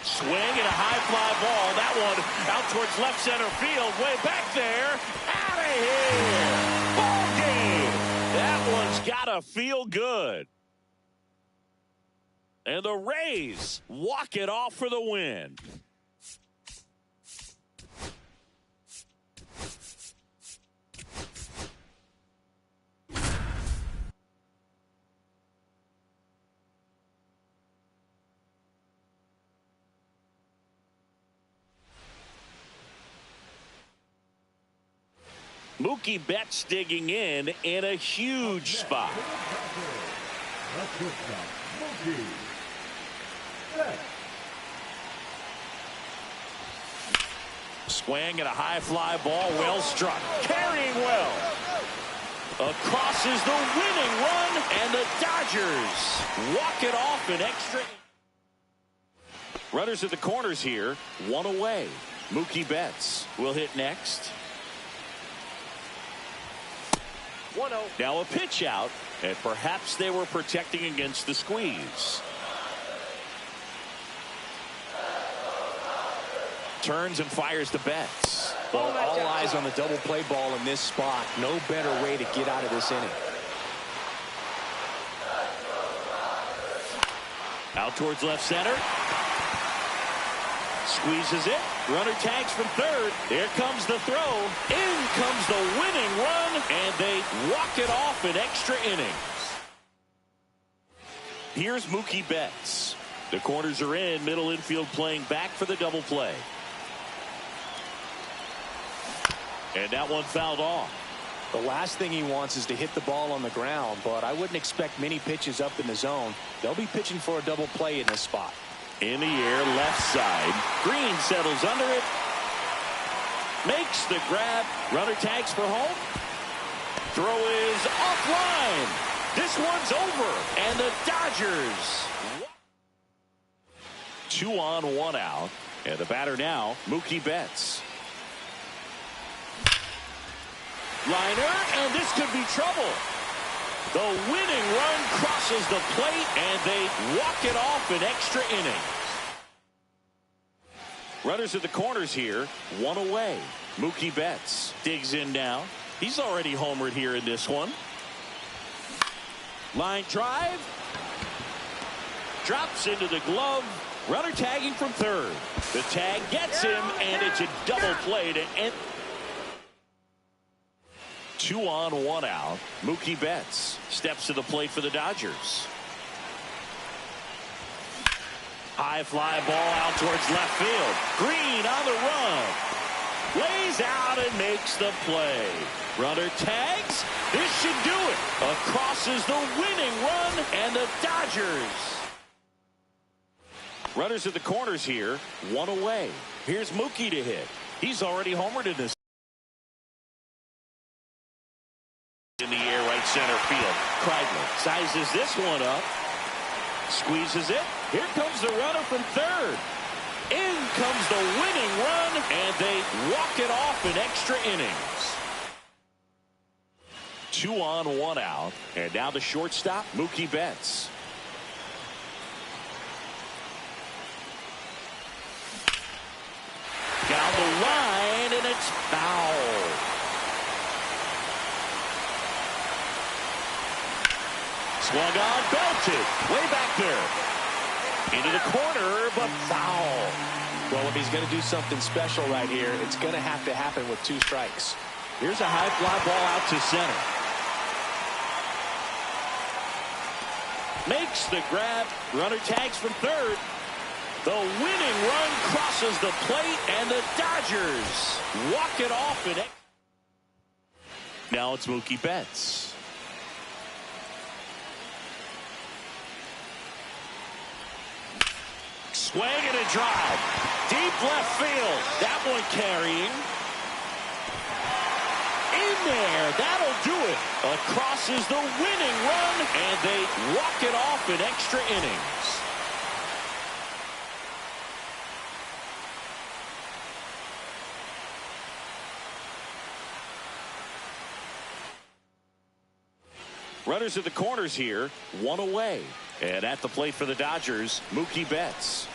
Swing and a high fly ball. That one out towards left center field. Way back there. Out of here. Ball game. That one's got to feel good. And the Rays walk it off for the win. Mookie Betts digging in a huge spot. Swing and a high fly ball, well struck, carrying well. Across is the winning run, and the Dodgers walk it off an extra. Runners at the corners here, one away. Mookie Betts will hit next. 1-0. Now a pitch out, and perhaps they were protecting against the squeeze. Turns and fires to Betts. Well, all eyes on the double play ball in this spot. No better way to get out of this inning. Out towards left center. Squeezes it. Runner tags from third. Here comes the throw. In comes the winning run, and they walk it off in extra innings. Here's Mookie Betts. The corners are in. Middle infield playing back for the double play. And that one fouled off. The last thing he wants is to hit the ball on the ground, but I wouldn't expect many pitches up in the zone. They'll be pitching for a double play in this spot. In the air, left side. Green settles under it. Makes the grab. Runner tags for home. Throw is offline. This one's over. And the Dodgers. 2 on, 1 out. And the batter now, Mookie Betts. Liner, and this could be trouble. The winning run crosses the plate, and they walk it off in extra innings. Runners at the corners here, one away. Mookie Betts digs in now. He's already homered here in this one. Line drive. Drops into the glove. Runner tagging from third. The tag gets him, and it's a double play to end. 2 on, 1 out. Mookie Betts steps to the plate for the Dodgers. High fly ball out towards left field. Green on the run. Lays out and makes the play. Runner tags. This should do it. Across is the winning run, and the Dodgers. Runners at the corners here, one away. Here's Mookie to hit. He's already homered in this. In the air, right center field. Kreidler sizes this one up. Squeezes it. Here comes the runner from third. In comes the winning run, and they walk it off in extra innings. 2 on, 1 out. And now the shortstop, Mookie Betts. Down the line, and it's foul. Swung on, belted, way back there. Into the corner, but foul. Well, if he's going to do something special right here, it's going to have to happen with 2 strikes. Here's a high fly ball out to center. Makes the grab. Runner tags from third. The winning run crosses the plate, and the Dodgers walk it off. Now it's Mookie Betts. Swing and a drive. Deep left field. That one carrying. In there. That'll do it. Across is the winning run, and they walk it off in extra innings. Runners at the corners here, one away. And at the plate for the Dodgers, Mookie Betts.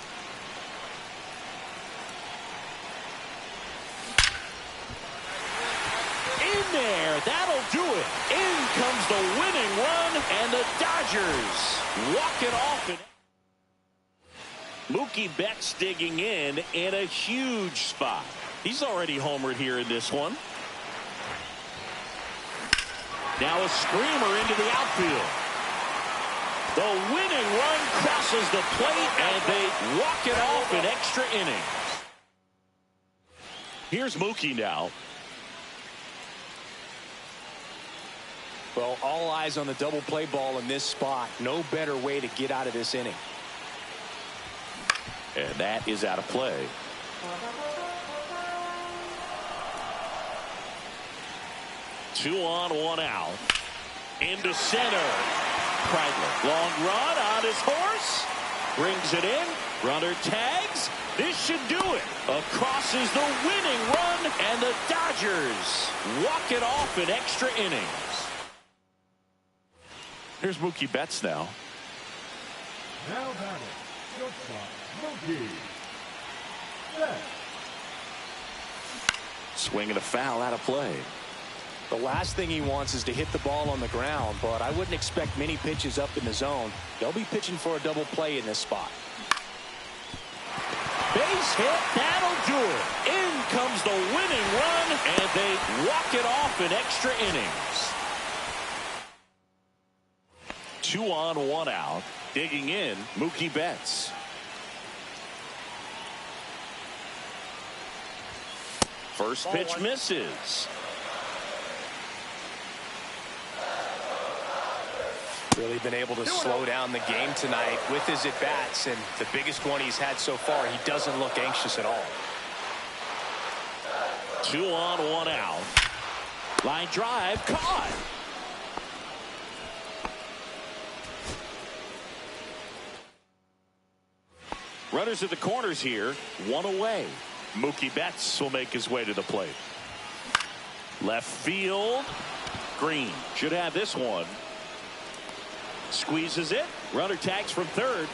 In there, that'll do it. In comes the winning run, and the Dodgers walk it off. Mookie Betts digging in a huge spot. He's already homered here in this one. Now a screamer into the outfield. The winning run crosses the plate, and they walk it off in extra innings. Here's Mookie now. Well, all eyes on the double play ball in this spot. No better way to get out of this inning. And that is out of play. Two on, one out. Into center. Kreidler. Long run on his horse. Brings it in. Runner tags. This should do it. Across is the winning run, and the Dodgers walk it off in extra innings. Here's Mookie Betts now. Now batting, shortstop, Mookie Betts. Swing and a foul, out of play. The last thing he wants is to hit the ball on the ground, but I wouldn't expect many pitches up in the zone. They'll be pitching for a double play in this spot. Base hit, that'll do it. In comes the winning run, and they walk it off in extra innings. Two on, one out. Digging in, Mookie Betts. First pitch misses. Really been able to slow down the game tonight with his at-bats, and the biggest one he's had so far, he doesn't look anxious at all. Two on, one out. Line drive, caught. Runners at the corners here, one away. Mookie Betts will make his way to the plate. Left field. Green should have this one. Squeezes it. Runner tags from third.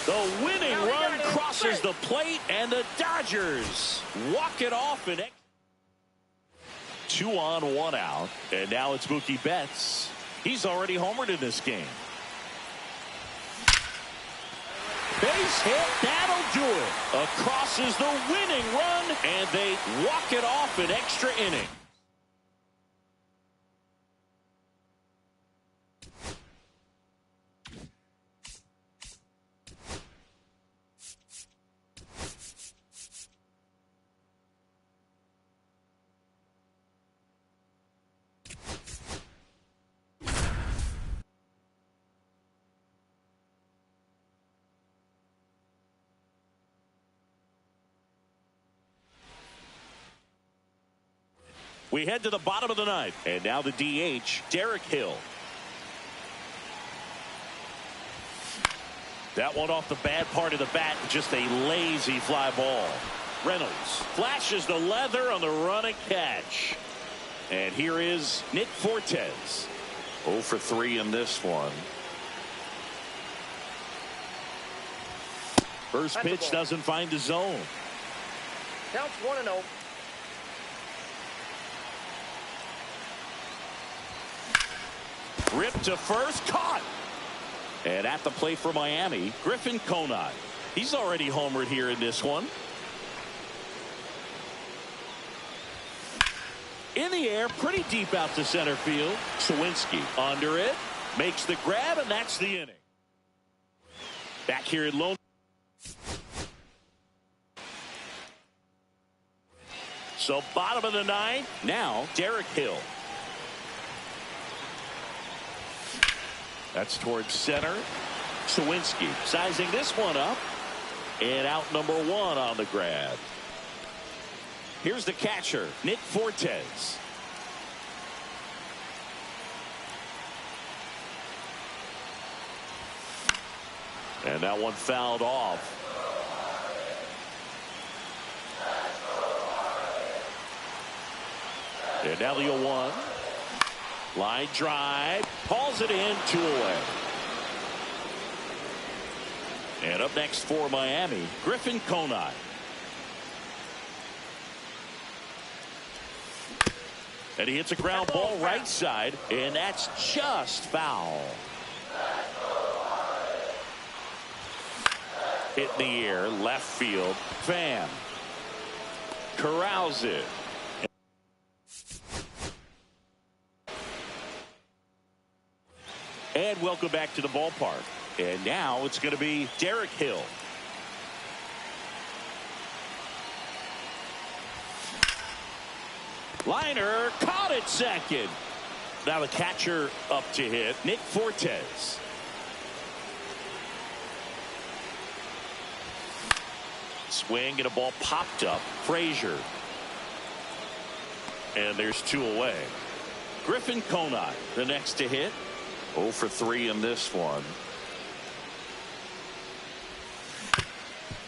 The winning run crosses the plate, and the Dodgers walk it off in two on, one out. And now it's Mookie Betts. He's already homered in this game. Base hit, that'll do it. Across is the winning run, and they walk it off in extra innings. We head to the bottom of the ninth, and now the DH, Derek Hill. That one off the bad part of the bat, just a lazy fly ball. Reynolds flashes the leather on the run and catch. And here is Nick Fortes. 0 for 3 in this one. First pitch doesn't find the zone. Counts 1-0. Ripped to first, caught. And at the plate for Miami, Griffin Conine. He's already homered here in this one. In the air, pretty deep out to center field. Sawinski under it, makes the grab, and that's the inning. Back here at Lone. So bottom of the ninth, now Derek Hill. That's towards center. Sawinski sizing this one up. And out number one on the grab. Here's the catcher, Nick Fortes. And that one fouled off. And now the 0-1. Line drive. Calls it in, 2 away. And up next for Miami, Griffin Conine. And he hits a ground ball right side, and that's just foul. Hit in the air, left field. Pham corrals it. And welcome back to the ballpark. And now it's going to be Derek Hill. Liner caught it second. Now the catcher up to hit, Nick Fortes. Swing and a ball popped up. Frazier. And there's 2 away. Griffin Conine, the next to hit. 0 for 3 in this one.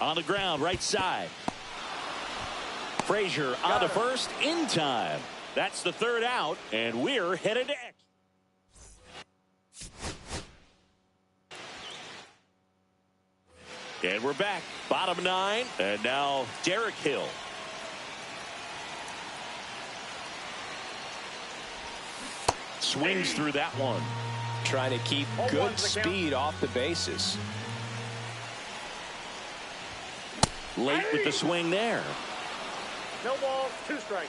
On the ground, right side. Frazier on to first in time. That's the 3rd out, and we're headed to extra. And we're back. Bottom 9, and now Derek Hill. Swings through that one. Trying to keep good speed off the bases. Late with the swing there. No balls, 2 strikes.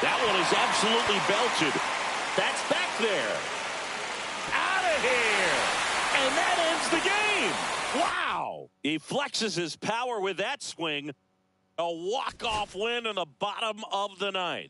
That one is absolutely belted. That's back there. Out of here. And that ends the game. Wow. He flexes his power with that swing. A walk-off win in the bottom of the 9th.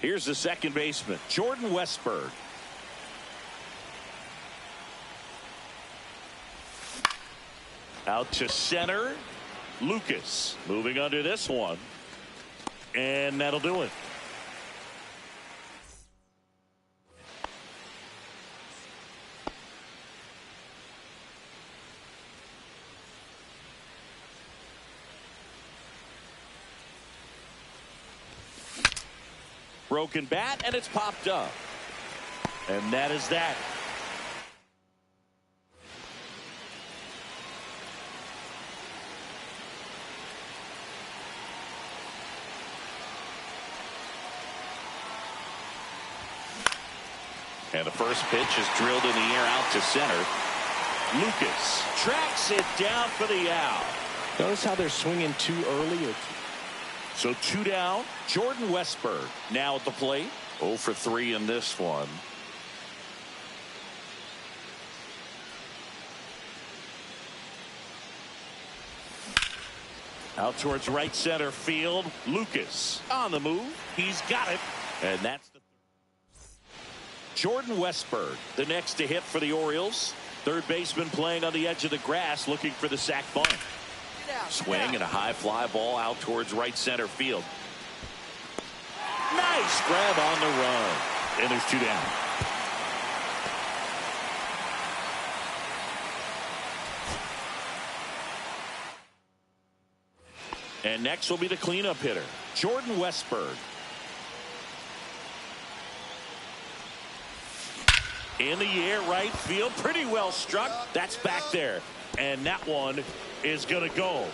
Here's the second baseman, Jordan Westburg. Out to center, Lucas. Moving under this one. And that'll do it. Broken bat, and it's popped up. And that is that. And the first pitch is drilled in the air out to center. Lucas tracks it down for the out. Notice how they're swinging too early. So 2 down. Jordan Westburg now at the plate. 0 for 3 in this one. Out towards right center field. Lucas on the move. He's got it. And that's the Jordan Westburg, the next to hit for the Orioles. Third baseman playing on the edge of the grass, looking for the sac bunt. Swing and a high fly ball out towards right center field. Nice grab on the run. And there's 2 down. And next will be the cleanup hitter, Jordan Westburg. In the air, right field, pretty well struck. That's back there. And that one is going to go.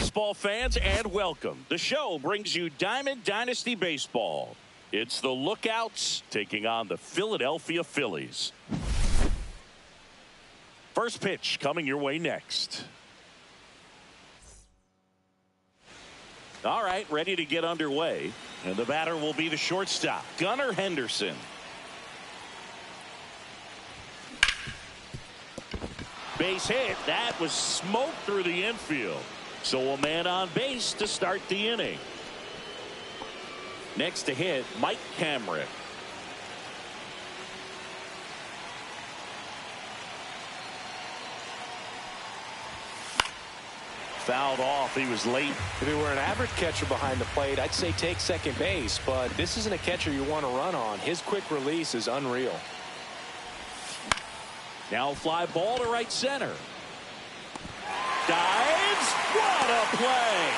baseball fans, and welcome. The show brings you Diamond Dynasty Baseball. It's the Lookouts taking on the Philadelphia Phillies. First pitch coming your way next. All right, ready to get underway. And the batter will be the shortstop, Gunnar Henderson. Base hit. That was smoke through the infield. So a man on base to start the inning. Next to hit, Mike Cameron. Fouled off. He was late. If he were an average catcher behind the plate, I'd say take second base, but this isn't a catcher you want to run on. His quick release is unreal. Now fly ball to right center. Dives. What a play.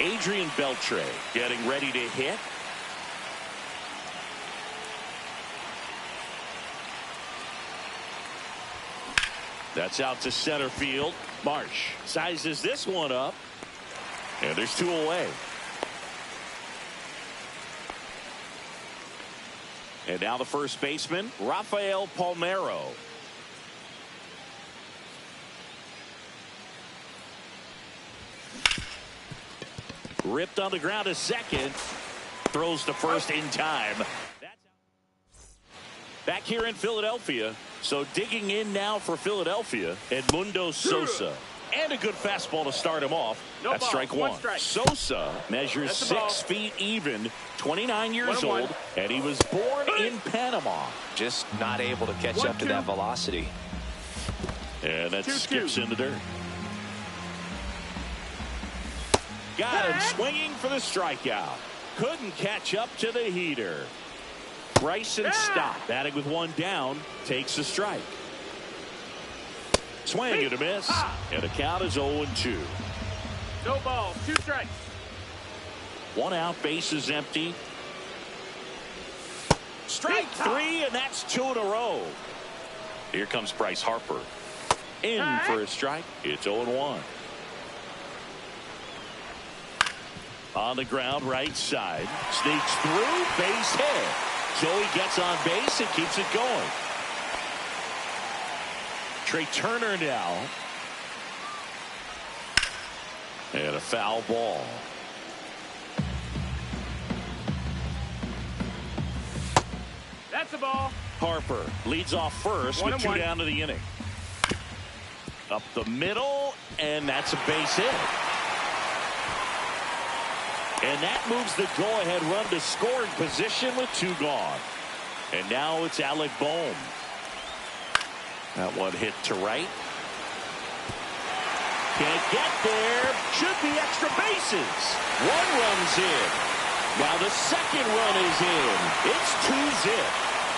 Adrian Beltre getting ready to hit. That's out to center field. Marsh sizes this one up. And there's two away. And now the first baseman, Rafael Palmeiro. Ripped on the ground to second. Throws to first in time. Back here in Philadelphia. So digging in now for Philadelphia, Edmundo Sosa. And a good fastball to start him off. That's strike one. Sosa measures 6 feet even, 29 years old, and he was born in Panama. Just not able to catch up to that velocity. And that skips in the dirt. Got him swinging for the strikeout. Couldn't catch up to the heater. Bryson Stott batting with one down, takes a strike. Swing and a miss, and the count is 0-2. No balls, 2 strikes. 1 out, base is empty. Strike 3, and that's 2 in a row. Here comes Bryce Harper. In for a strike. It's 0-1. On the ground, right side. Sneaks through, base hit. Joey gets on base and keeps it going. Trey Turner now. And a foul ball. That's a ball. Harper leads off first with 2 down to the inning. Up the middle, and that's a base hit. And that moves the go-ahead run to scoring position with 2 gone. And now it's Alec Bohm. That one hit to right. Can't get there. Should be extra bases. 1 run's in. Now the second run is in. It's 2-zip.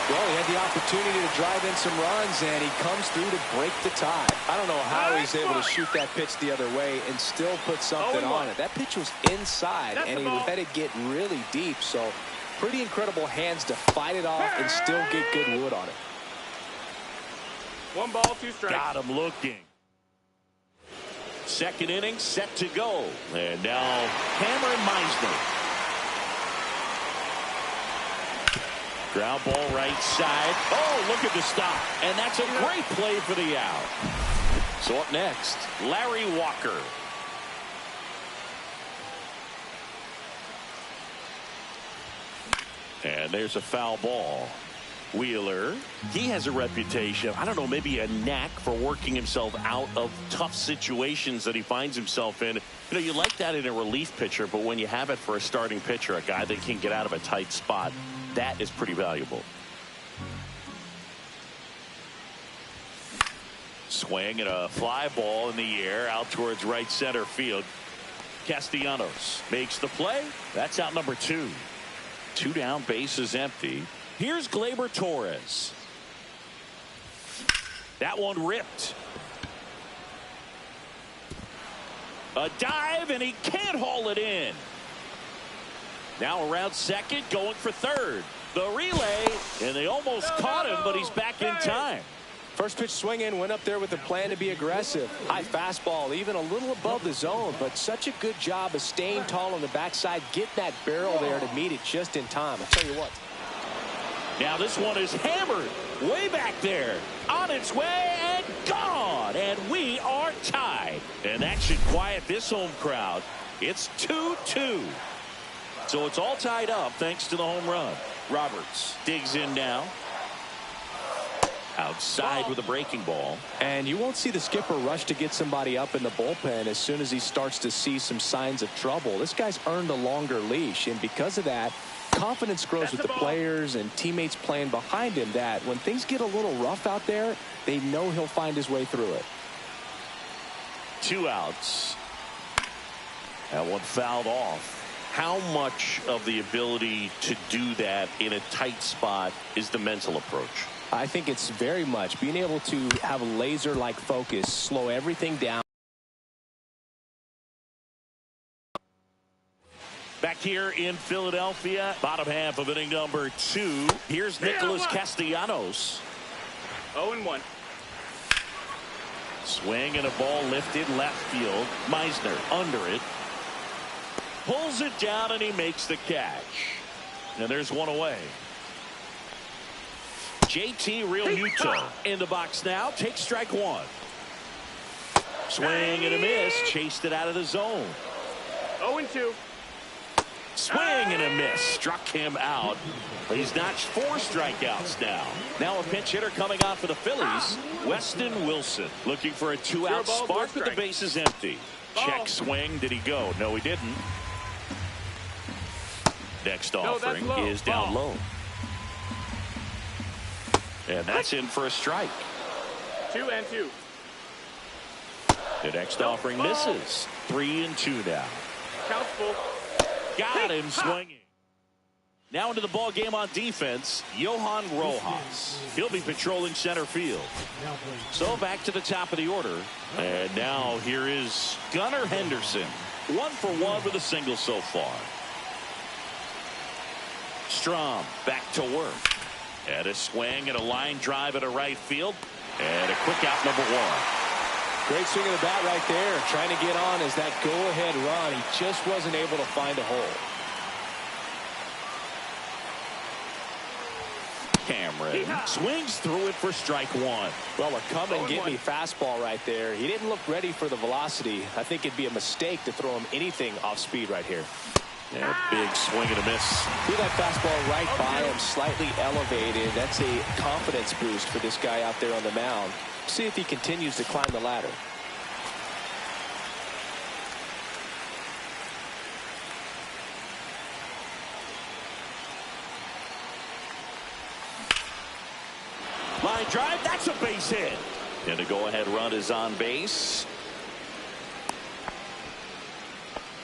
Well, he had the opportunity to drive in some runs, and he comes through to break the tie. I don't know how he's able to shoot that pitch the other way and still put something on it. That pitch was inside, and he let it get really deep. So pretty incredible hands to fight it off and still get good wood on it. 1 ball, 2 strikes. Got him looking. Second inning set to go. And now Cameron Meisner. Ground ball right side. Oh, look at the stop. And that's a great play for the out. So up next, Larry Walker. And there's a foul ball. Wheeler, he has a reputation, I don't know, maybe a knack for working himself out of tough situations that he finds himself in. You know, you like that in a relief pitcher, but when you have it for a starting pitcher, a guy that can get out of a tight spot, that is pretty valuable. Swing and a fly ball in the air out towards right center field. Castellanos makes the play. That's out number 2. 2 down, base is empty. Here's Gleyber Torres. That one ripped. A dive, and he can't haul it in. Now around second, going for third. The relay, and they almost caught him, but he's back in time. First pitch swinging, went up there with a plan to be aggressive. High fastball, even a little above the zone, but such a good job of staying tall on the backside, get that barrel there to meet it just in time. I'll tell you what. Now this one is hammered way back there, on its way and gone, and we are tied. And that should quiet this home crowd. It's 2-2. So it's all tied up thanks to the home run. Roberts digs in now. Outside with a breaking ball. And you won't see the skipper rush to get somebody up in the bullpen as soon as he starts to see some signs of trouble. This guy's earned a longer leash, and because of that, confidence grows with the players and teammates playing behind him, that when things get a little rough out there, they know he'll find his way through it. 2 outs. That one fouled off. How much of the ability to do that in a tight spot is the mental approach? I think it's very much being able to have a laser-like focus, slow everything down. Back here in Philadelphia, bottom half of inning number 2. Here's Nicholas Castellanos. 0-1. Swing and a ball lifted left field. Meisner under it. Pulls it down and he makes the catch. And there's one away. JT Realmuto in the box now. Takes strike 1. Swing and a miss. Chased it out of the zone. 0-2. Swing and a miss. Struck him out. He's notched 4 strikeouts now. Now a pinch hitter coming on for the Phillies. Weston Wilson looking for a 2-out spark with the bases empty. Check swing. Did he go? No, he didn't. Next offering is down low. And that's in for a strike. 2-2. The next offering misses. 3-2 now. Counts full. Got him swinging. Now into the ball game on defense, Johan Rojas. He'll be patrolling center field. So back to the top of the order. And now here is Gunnar Henderson. 1 for 1 with a single so far. Strom back to work. And a swing and a line drive at a right field. And a quick out number 1. Great swing of the bat right there. Trying to get on as that go-ahead run. He just wasn't able to find a hole. Cameron swings through it for strike 1. Well, a come and get me fastball right there. He didn't look ready for the velocity. I think it'd be a mistake to throw him anything off speed right here. Yeah, big swing and a miss. Threw that fastball right by him, slightly elevated. That's a confidence boost for this guy out there on the mound. See if he continues to climb the ladder. Line drive, that's a base hit. And the go-ahead run is on base.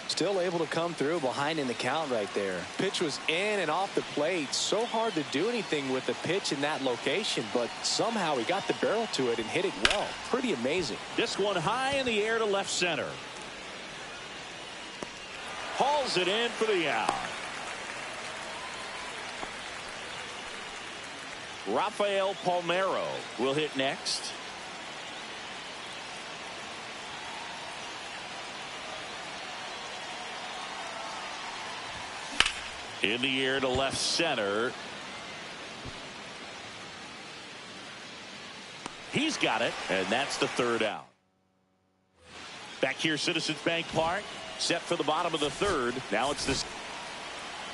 Still able to come through behind in the count right there. Pitch was in and off the plate. So hard to do anything with the pitch in that location, but somehow he got the barrel to it and hit it well. Pretty amazing. This one high in the air to left center. Hauls it in for the out. Rafael Palmeiro will hit next. In the air to left center. He's got it, and that's the 3rd out. Back here, Citizens Bank Park, set for the bottom of the 3rd. Now it's this.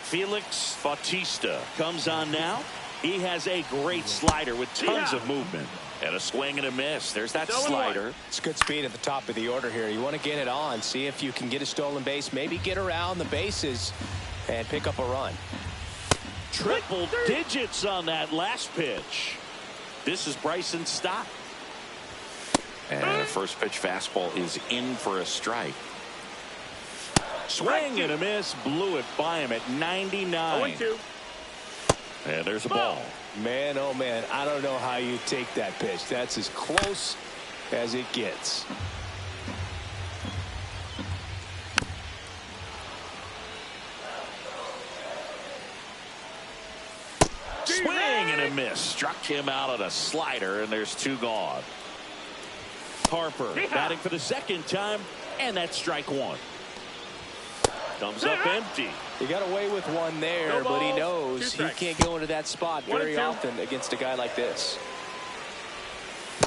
Felix Bautista comes on now. He has a great slider with tons of movement. And a swing and a miss. There's that slider. It's good speed at the top of the order here. You want to get it on, see if you can get a stolen base, maybe get around the bases and pick up a run. Triple digits on that last pitch. This is Bryson Stott. And the first pitch fastball is in for a strike. Swing and a miss. Blew it by him at 99. 0-2. And there's a ball. Man, oh man, I don't know how you take that pitch. That's as close as it gets. Swing and a a miss. Struck him out on a slider, and there's 2 gone. Harper batting for the 2nd time, and that's strike 1. Comes up empty. He got away with 1 there, but he knows he can't go into that spot very often against a guy like this.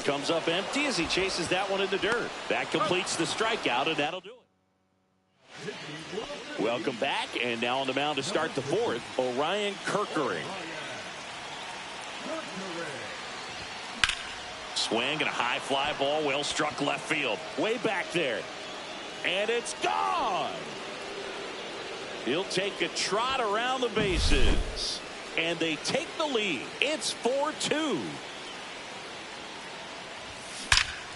Comes up empty as he chases that one in the dirt. That completes the strikeout, and that'll do it. Welcome back, and now on the mound to start the 4th, Orion Kerkering. Swing and a high fly ball, well struck left field. Way back there. And it's gone. He'll take a trot around the bases. And they take the lead. It's 4-2.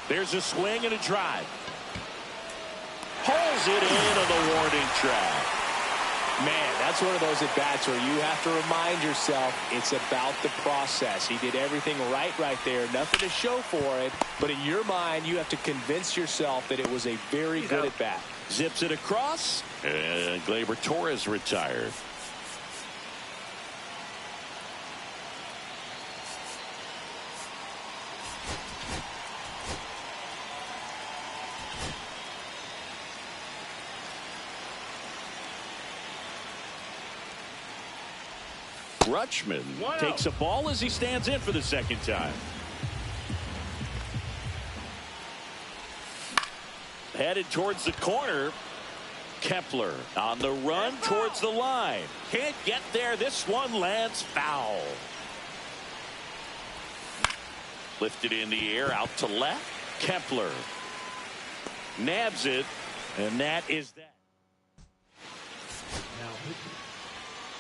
There's a swing and a drive. Pulls it in on the warning track. Man, that's one of those at-bats where you have to remind yourself it's about the process. He did everything right there. Nothing to show for it. But in your mind, you have to convince yourself that it was a very good at-bat. Zips it across. And Gleyber Torres retired. Rutschman takes a ball as he stands in for the 2nd time. Headed towards the corner. Kepler on the run towards the line. Can't get there. This one lands foul. Lifted in the air out to left. Kepler nabs it, and that is that.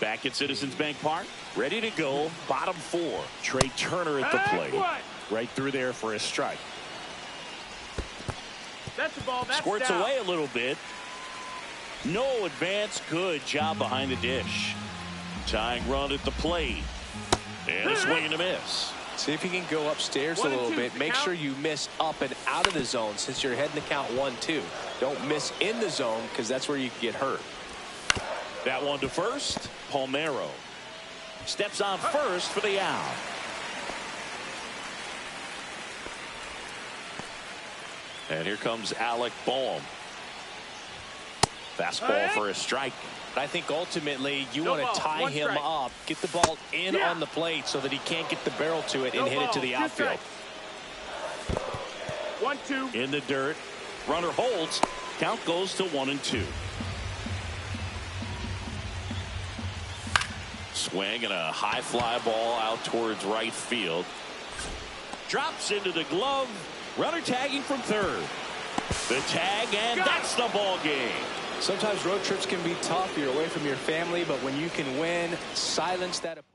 Back at Citizens Bank Park, ready to go. Bottom 4. Trey Turner at the plate. Right through there for a strike. That's the ball. That's Squirts down. away a little bit. No advance. Good job behind the dish. Tying run at the plate. And a swing and a miss. See if you can go upstairs a little bit. Make sure you miss up and out of the zone since you're heading to count 1-2. Don't miss in the zone because that's where you can get hurt. That one to first. Palmeiro steps on first for the out. And here comes Alec Boehm. Fastball for a strike. I think ultimately you want to tie him up, get the ball in on the plate so that he can't get the barrel to it and hit it to the outfield. 1-2. In the dirt. Runner holds. Count goes to 1-2. Swing and a high fly ball out towards right field. Drops into the glove. Runner tagging from third. The tag, and that's the ball game. Sometimes road trips can be tough. You're away from your family, but when you can win, silence that opponent.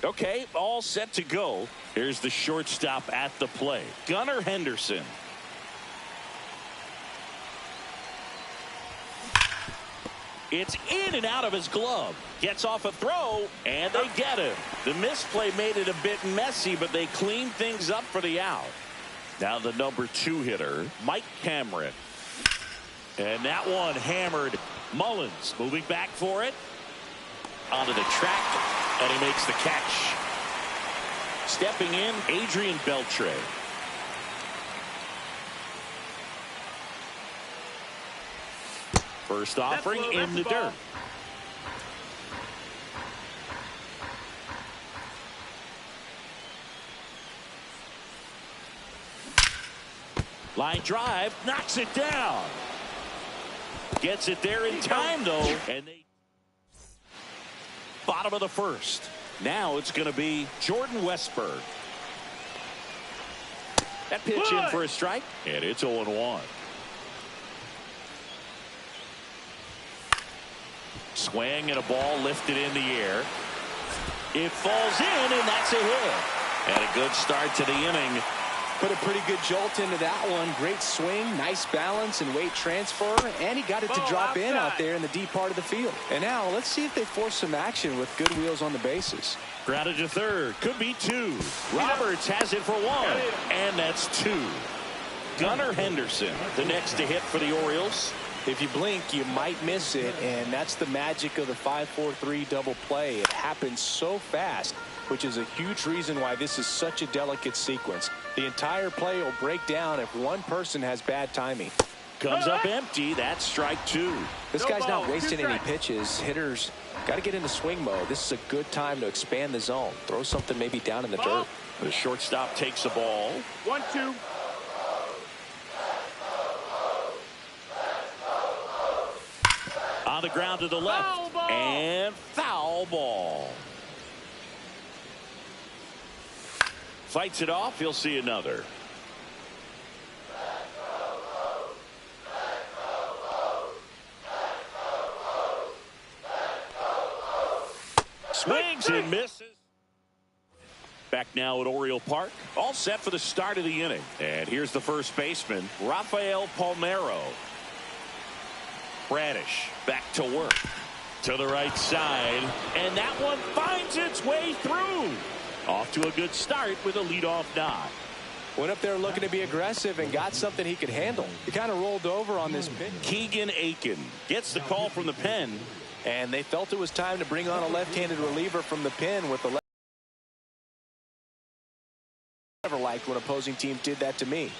Okay, all set to go. Here's the shortstop at the plate, Gunnar Henderson. It's in and out of his glove. Gets off a throw, and they get him. The misplay made it a bit messy, but they cleaned things up for the out. Now the number 2 hitter, Mike Cameron. And that one hammered. Mullins moving back for it. Onto the track, and he makes the catch. Stepping in, Adrian Beltre. First offering in the dirt. Line drive, knocks it down. Gets it there in time, though. And they bottom of the first. Now it's going to be Jordan Westburg. That pitch in for a strike, and it's 0-1. Swing and a ball lifted in the air. It falls in, and that's a hit. And a good start to the inning. Put a pretty good jolt into that one. Great swing, nice balance and weight transfer, and he got it to drop in out there in the deep part of the field. And now let's see if they force some action with good wheels on the bases. Grounded to third, could be 2. Roberts has it for 1, and that's 2. Gunnar Henderson, the next to hit for the Orioles. If you blink, you might miss it, and that's the magic of the 5-4-3 double play. It happens so fast, which is a huge reason why this is such a delicate sequence. The entire play will break down if one person has bad timing. Comes up empty. That's strike 2. This guy's not wasting any pitches. Hitters got to get into swing mode. This is a good time to expand the zone. Throw something maybe down in the dirt. The shortstop takes the ball. 1-2. On the ground to the left. Foul ball. And foul ball. Fights it off. He'll see another. Swings and misses. Back now at Oriole Park. All set for the start of the inning. And here's the first baseman, Rafael Palmeiro. Bradish back to work. To the right side. And that one finds its way through. Off to a good start with a leadoff knock. Went up there looking to be aggressive and got something he could handle. He kind of rolled over on this pitch. Keegan Aiken gets the call from the pen. And they felt it was time to bring on a left-handed reliever from the pen with the left. Never liked when opposing teams did that to me.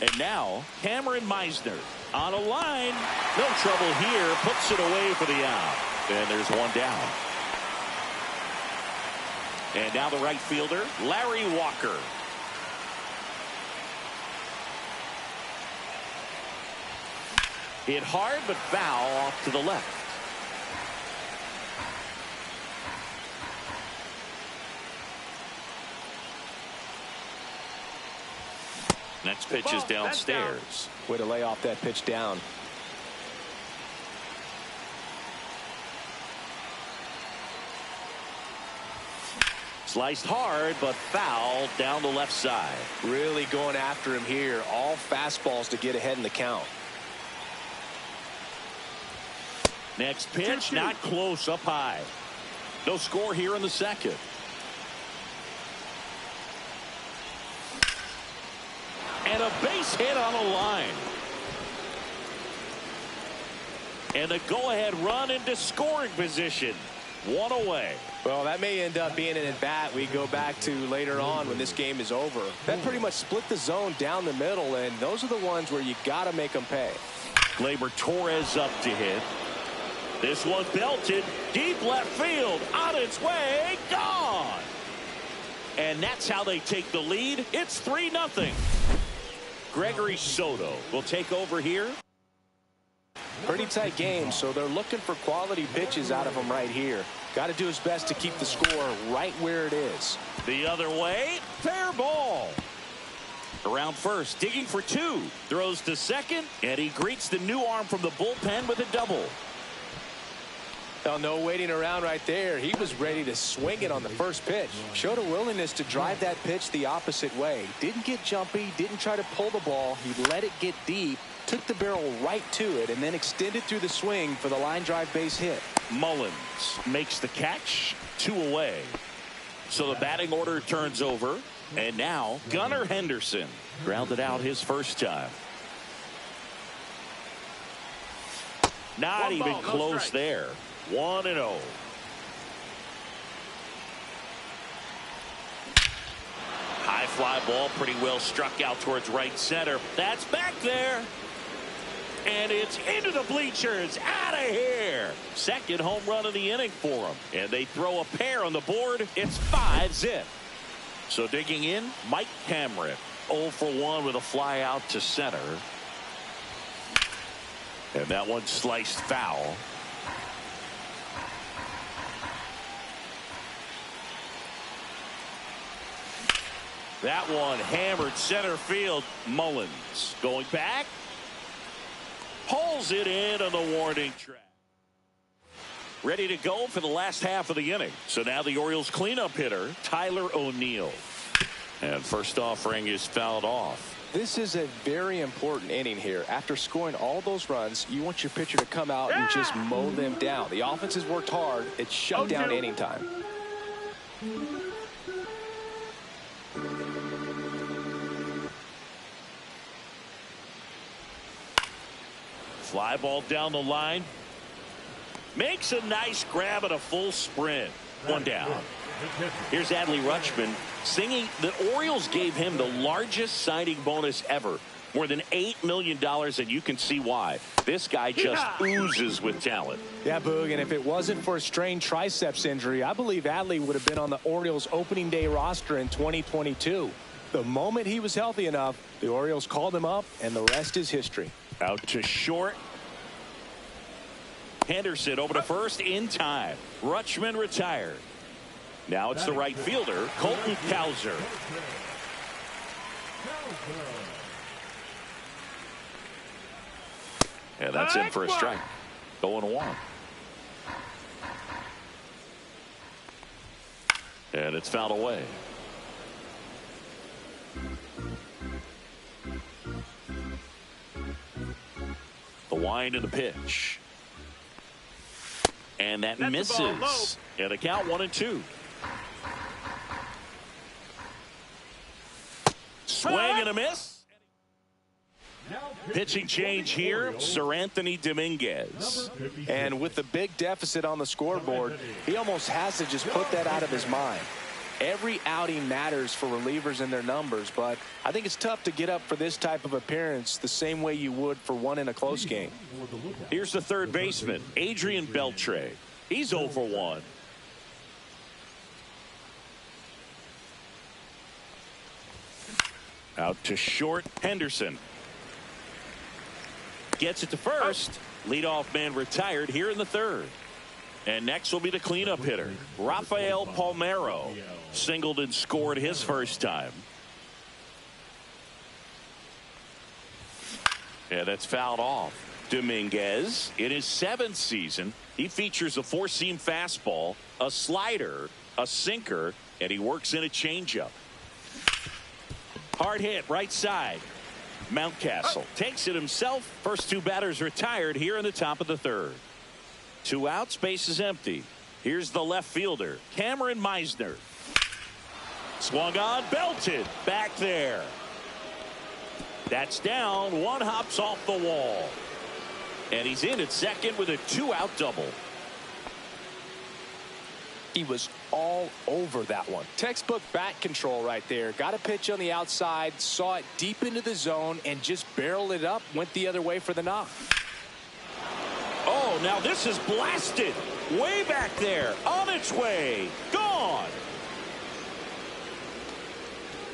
And now Cameron Meisner on a line. No trouble here. Puts it away for the out. And there's one down. And now the right fielder, Larry Walker. Hit hard but foul off to the left. Next pitch is downstairs. Way to lay off that pitch down. Sliced hard, but foul down the left side. Really going after him here. All fastballs to get ahead in the count. Next pitch, not close, up high. No score here in the second. And a base hit on a line. And a go-ahead run into scoring position. One away. Well, that may end up being an at-bat we go back to later on when this game is over. That pretty much split the zone down the middle, and those are the ones where you got to make them pay. Gleyber Torres up to hit. This one belted deep left field. On its way, gone. And that's how they take the lead. It's 3-0. Gregory Soto will take over here. Pretty tight game, so they're looking for quality pitches out of him right here. Got to do his best to keep the score right where it is. The other way, fair ball. Around first, digging for 2. Throws to second, and he greets the new arm from the bullpen with a double. Oh, no waiting around right there. He was ready to swing it on the first pitch. Showed a willingness to drive that pitch the opposite way. Didn't get jumpy, didn't try to pull the ball. He let it get deep, took the barrel right to it, and then extended through the swing for the line drive base hit. Mullins makes the catch, 2 away. So the batting order turns over, and now Gunnar Henderson grounded out his first time. Not even close there. 1-0. High fly ball, pretty well struck out towards right center. That's back there. And it's into the bleachers. Out of here. Second home run of the inning for him. And they throw a pair on the board. It's 5-zip. So digging in, Mike Cameron. 0 for 1 with a fly out to center. And that one sliced foul. That one hammered center field. Mullins going back. Pulls it in on the warning track. Ready to go for the last half of the inning. So now the Orioles cleanup hitter, Tyler O'Neill. And first offering is fouled off. This is a very important inning here. After scoring all those runs, you want your pitcher to come out and just mow them down. The offense has worked hard. It's shut down inning time. Fly ball down the line. Makes a nice grab at a full sprint. 1 down. Here's Adley Rutschman singing. The Orioles gave him the largest signing bonus ever. More than $8 million, and you can see why. This guy just oozes with talent. Yeah, Boog, and if it wasn't for a strained triceps injury, I believe Adley would have been on the Orioles opening day roster in 2022. The moment he was healthy enough, the Orioles called him up, and the rest is history. Out to short. Henderson over to first in time. Rutschman retired. Now it's the right fielder, Colton Cowser. And that's in for a strike. 0-1. And it's fouled away. The wind of the pitch. And that misses. And a count 1-2. Swing and a miss. Pitching change here, Sir Anthony Dominguez. And with the big deficit on the scoreboard, he almost has to just put that out of his mind. Every outing matters for relievers and their numbers, but I think it's tough to get up for this type of appearance the same way you would for one in a close game. Here's the third baseman, Adrian Beltre. He's 0 for 1. Out to short, Henderson. Gets it to first. Leadoff man retired here in the third. And next will be the cleanup hitter, Rafael Palmeiro. Singled and scored his first time. And that's fouled off. Dominguez, in his 7th season, he features a 4-seam fastball, a slider, a sinker, and he works in a changeup. Hard hit, right side. Mountcastle takes it himself. First 2 batters retired here in the top of the third. 2 outs, base is empty. Here's the left fielder, Cameron Meisner. Swung on, belted, back there. That's down, 1 hops off the wall. And he's in at second with a 2-out double. He was all over that one. Textbook bat control right there. Got a pitch on the outside, saw it deep into the zone, and just barreled it up, went the other way for the knock. Oh, now this is blasted. Way back there, on its way, gone.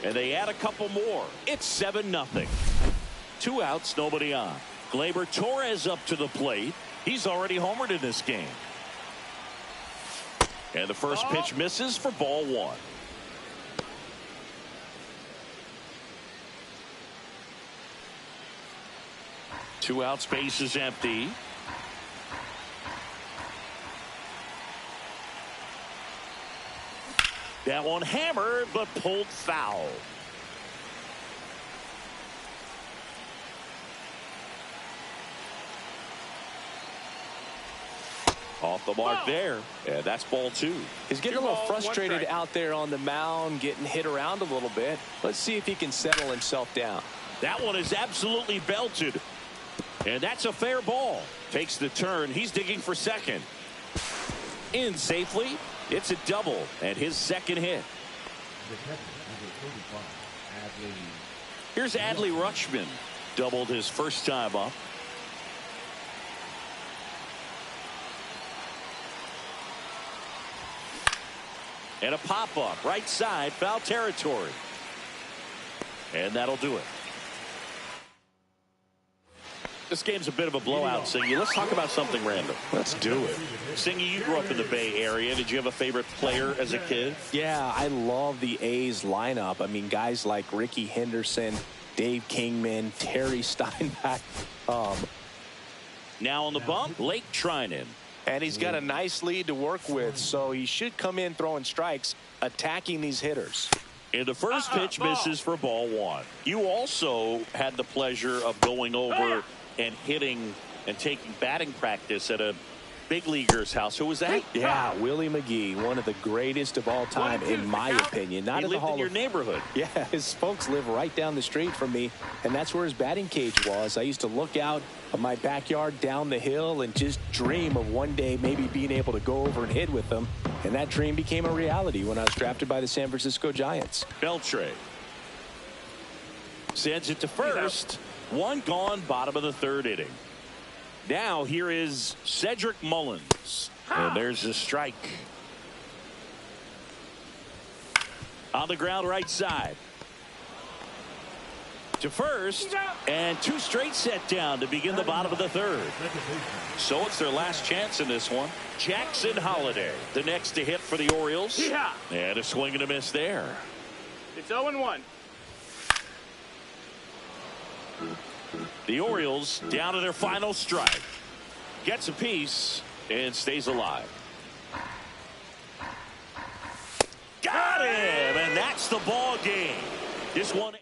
And they add a couple more. It's 7-0. 2 outs, nobody on. Gleyber Torres up to the plate. He's already homered in this game. And the first pitch misses for ball 1. Two outs, base is empty. That one hammered, but pulled foul. Off the mark there. And that's ball 2. He's getting a little frustrated out there on the mound, getting hit around a little bit. Let's see if he can settle himself down. That one is absolutely belted. And that's a fair ball. Takes the turn. He's digging for second. In safely. It's a double and his second hit. Here's Adley Rutschman. Doubled his first time up. And a pop-up, right side, foul territory. And that'll do it. This game's a bit of a blowout, Singy. Let's talk about something random. Let's do it. Singy, you grew up in the Bay Area. Did you have a favorite player as a kid? Yeah, I love the A's lineup. I mean, guys like Ricky Henderson, Dave Kingman, Terry Steinbach. Now on the bump, Lake Trinan. And he's got a nice lead to work with, so he should come in throwing strikes, attacking these hitters. And the first pitch misses for ball 1. You also had the pleasure of going over and hitting and taking batting practice at a big leaguer's house. Who was that? Yeah, Willie McGee, one of the greatest of all time, in my opinion. Not he in the lived Hall in your of... neighborhood. Yeah, his folks live right down the street from me, and that's where his batting cage was. I used to look out of my backyard down the hill and just dream of one day maybe being able to go over and hit with them. And that dream became a reality when I was drafted by the San Francisco Giants. Beltre sends it to first. One gone, bottom of the 3rd inning. Now here is Cedric Mullins. And there's a strike. On the ground right side. To first. And 2 straight set down to begin the bottom of the 3rd. So it's their last chance in this one. Jackson Holliday, the next to hit for the Orioles. And a swing and a miss there. It's 0-1. The Orioles down to their final strike. Gets a piece and stays alive. Got him! And that's the ball game. This one.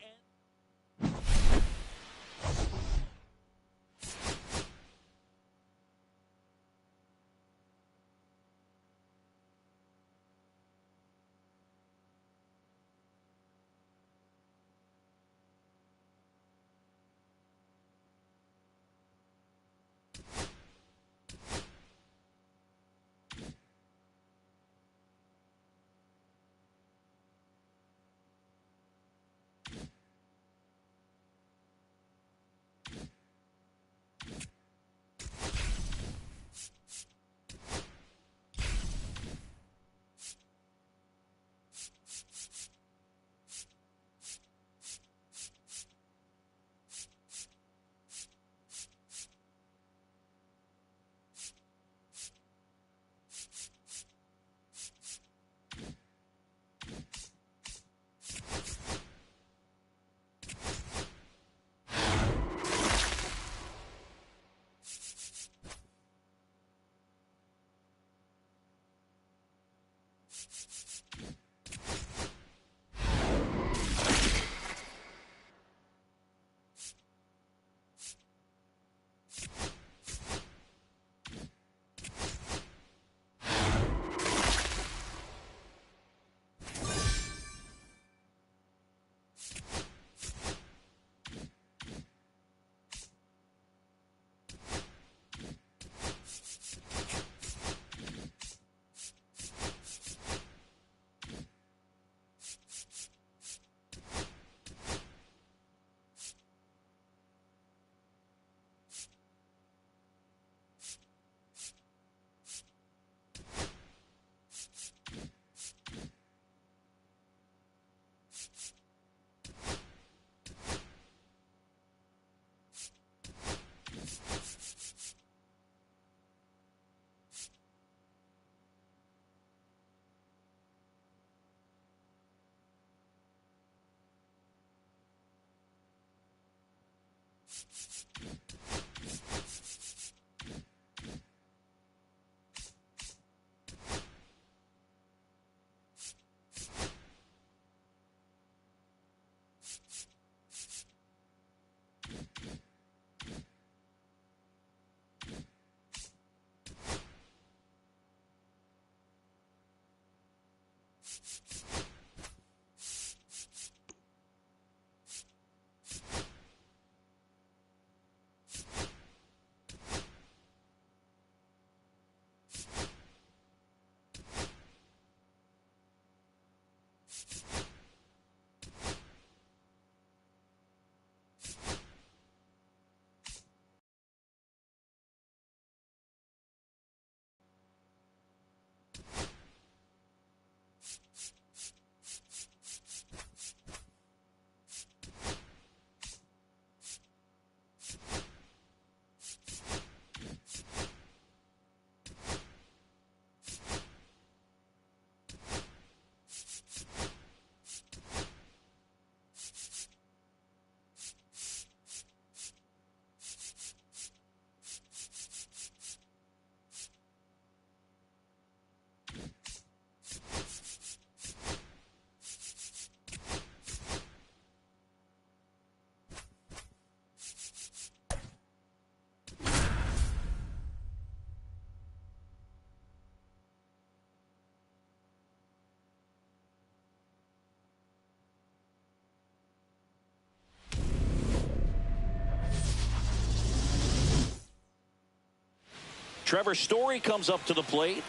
Trevor Story comes up to the plate.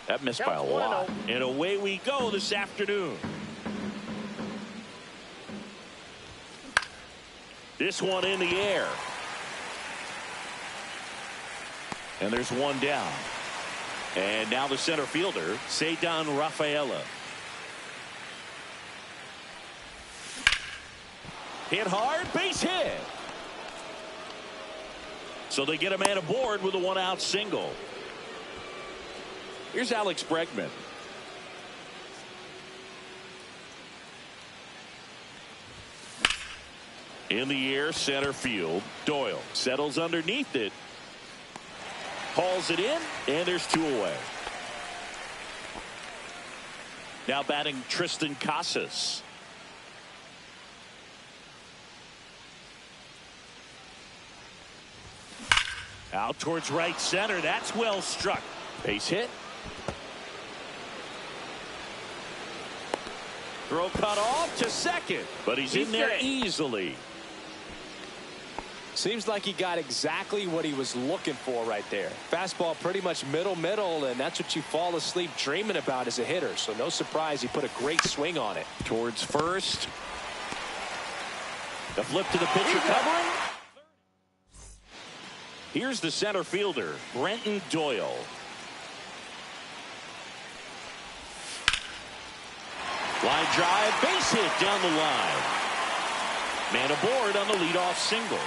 That missed by a lot. And away we go this afternoon. This one in the air. And there's one down. And now the center fielder, Ceddanne Rafaela. Hit hard, base hit. So they get a man aboard with a one-out single. Here's Alex Bregman. In the air, center field. Doyle settles underneath it. Hauls it in, and there's two away. Now batting Tristan Casas. Out towards right center. That's well struck. Base hit. Throw cut off to second, but he's in there easily. Seems like he got exactly what he was looking for right there. Fastball pretty much middle, and that's what you fall asleep dreaming about as a hitter. So no surprise he put a great swing on it. Towards first. The flip to the pitcher covering. Here's the center fielder, Brenton Doyle. Line drive, base hit down the line. Man aboard on the leadoff single.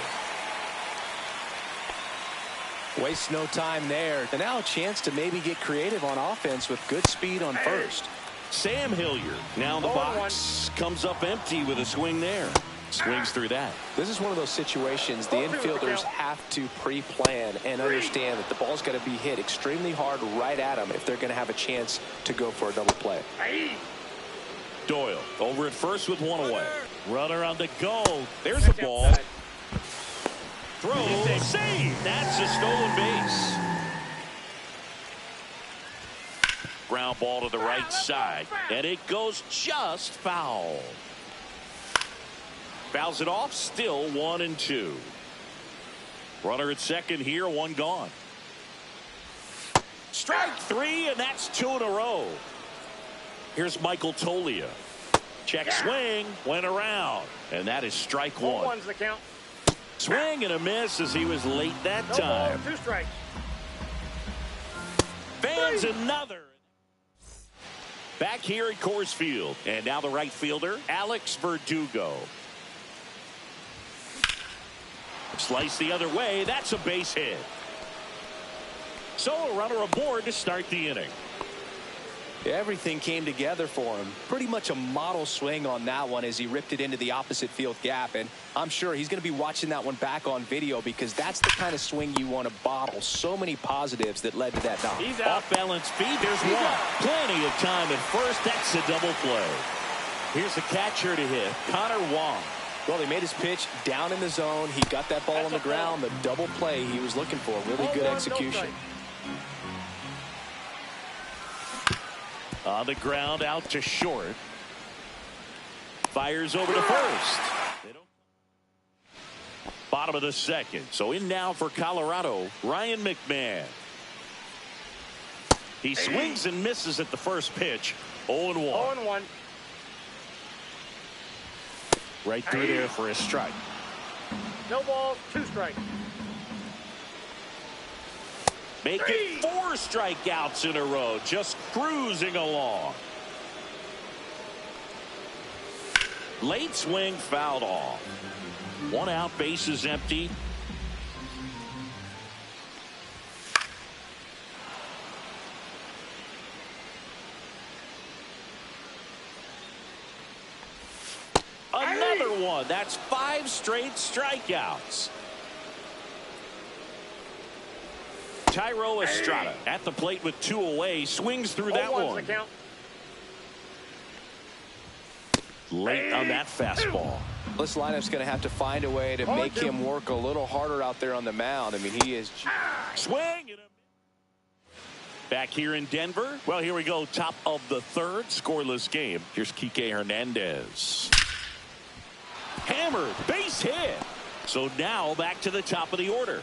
Waste no time there. And now a chance to maybe get creative on offense with good speed on first. Sam Hilliard now in the box. Comes up empty with a swing there. Swings through that. This is one of those situations the infielders have to pre-plan and understand that the ball's got to be hit extremely hard right at them if they're going to have a chance to go for a double play. Doyle over at first with one away. Runner on the go. There's a ball. Throw, save. That's a stolen base. Ground ball to the right side, and it goes just foul. Fouls it off, still 1-2. Runner at second here, one gone. Strike three, and that's two in a row. Here's Michael Tolia. Check swing, went around, and that is strike one. One's the count. Swing and a miss as he was late that time. Two strikes. Fans another. Back here at Coors Field, and now the right fielder, Alex Verdugo. Slice the other way. That's a base hit. So a runner aboard to start the inning. Everything came together for him. Pretty much a model swing on that one as he ripped it into the opposite field gap. And I'm sure he's going to be watching that one back on video because that's the kind of swing you want to bottle. So many positives that led to that knock. He's out. Off balance feed. There's one. Plenty of time at first. That's a double play. Here's the catcher to hit, Connor Wong. Well, he made his pitch down in the zone. He got that ball on the ground. The double play he was looking for. Really good execution. On the ground, out to short. Fires over to first. Bottom of the second. So in now for Colorado, Ryan McMahon. He swings and misses at the first pitch. 0-1. 0-1. Right through there for a strike. No balls, 2 strikes. Make it 4 strikeouts in a row. Just cruising along. Late swing fouled off. 1 out, bases empty. Another one. That's 5 straight strikeouts. Tyro Estrada at the plate with 2 away. Swings through that one. Late on that fastball. This lineup's going to have to find a way to make him work a little harder out there on the mound. I mean, he is. Swing. Back here in Denver. Well, here we go. Top of the 3rd. Scoreless game. Here's Kike Hernandez. Hammered. Base hit. So now back to the top of the order.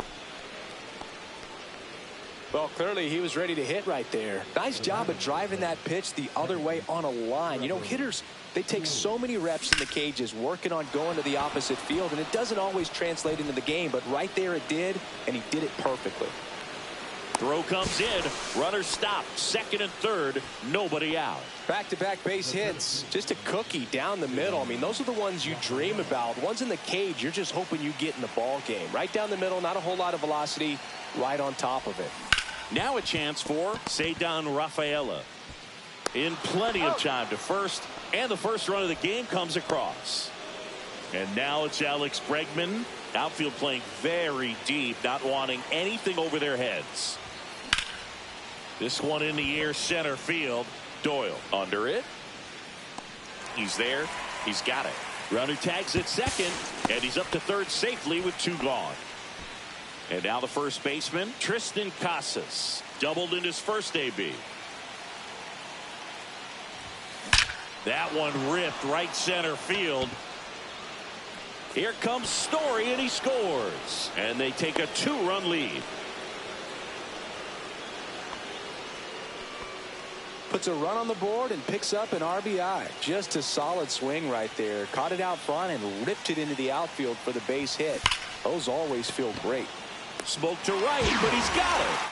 Well, clearly he was ready to hit right there. Nice job of driving that pitch the other way on a line. You know, hitters, they take so many reps in the cages working on going to the opposite field, and it doesn't always translate into the game, but right there it did, and he did it perfectly. Throw comes in. Runner stopped. 2nd and 3rd. Nobody out. Back-to-back base hits. Just a cookie down the middle. I mean, those are the ones you dream about. Ones in the cage, you're just hoping you get in the ball game. Right down the middle, not a whole lot of velocity, right on top of it. Now a chance for Cedar Rafaela. In plenty of time to first, and the first run of the game comes across. And now it's Alex Bregman. Outfield playing very deep, not wanting anything over their heads. This one in the air, center field. Doyle under it. He's there. He's got it. Runner tags at second, and he's up to 3rd safely with 2 gone. And now the first baseman, Tristan Casas, doubled in his first AB. That one ripped right center field. Here comes Story, and he scores. And they take a 2-run lead. Puts a run on the board and picks up an RBI. Just a solid swing right there. Caught it out front and ripped it into the outfield for the base hit. Those always feel great. Smoke to right, but he's got it.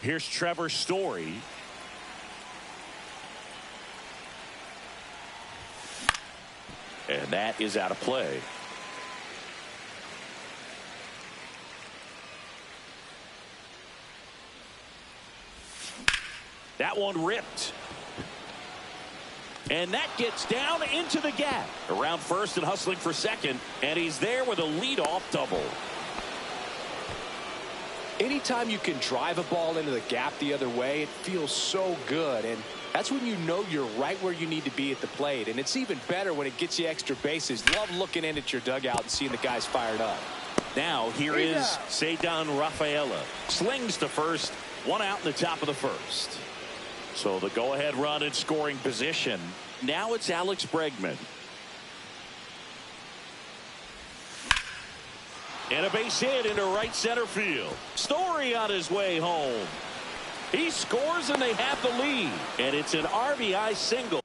Here's Trevor Story. And that is out of play. That one ripped. And that gets down into the gap. Around first and hustling for second. And he's there with a leadoff double. Anytime you can drive a ball into the gap the other way, it feels so good. And that's when you know you're right where you need to be at the plate. And it's even better when it gets you extra bases. Love looking in at your dugout and seeing the guys fired up. Now here is Cedar Rafaela. Slings to first. 1 out in the top of the first. So the go-ahead run in scoring position. Now it's Alex Bregman. And a base hit into right center field. Story on his way home. He scores and they have the lead. And it's an RBI single.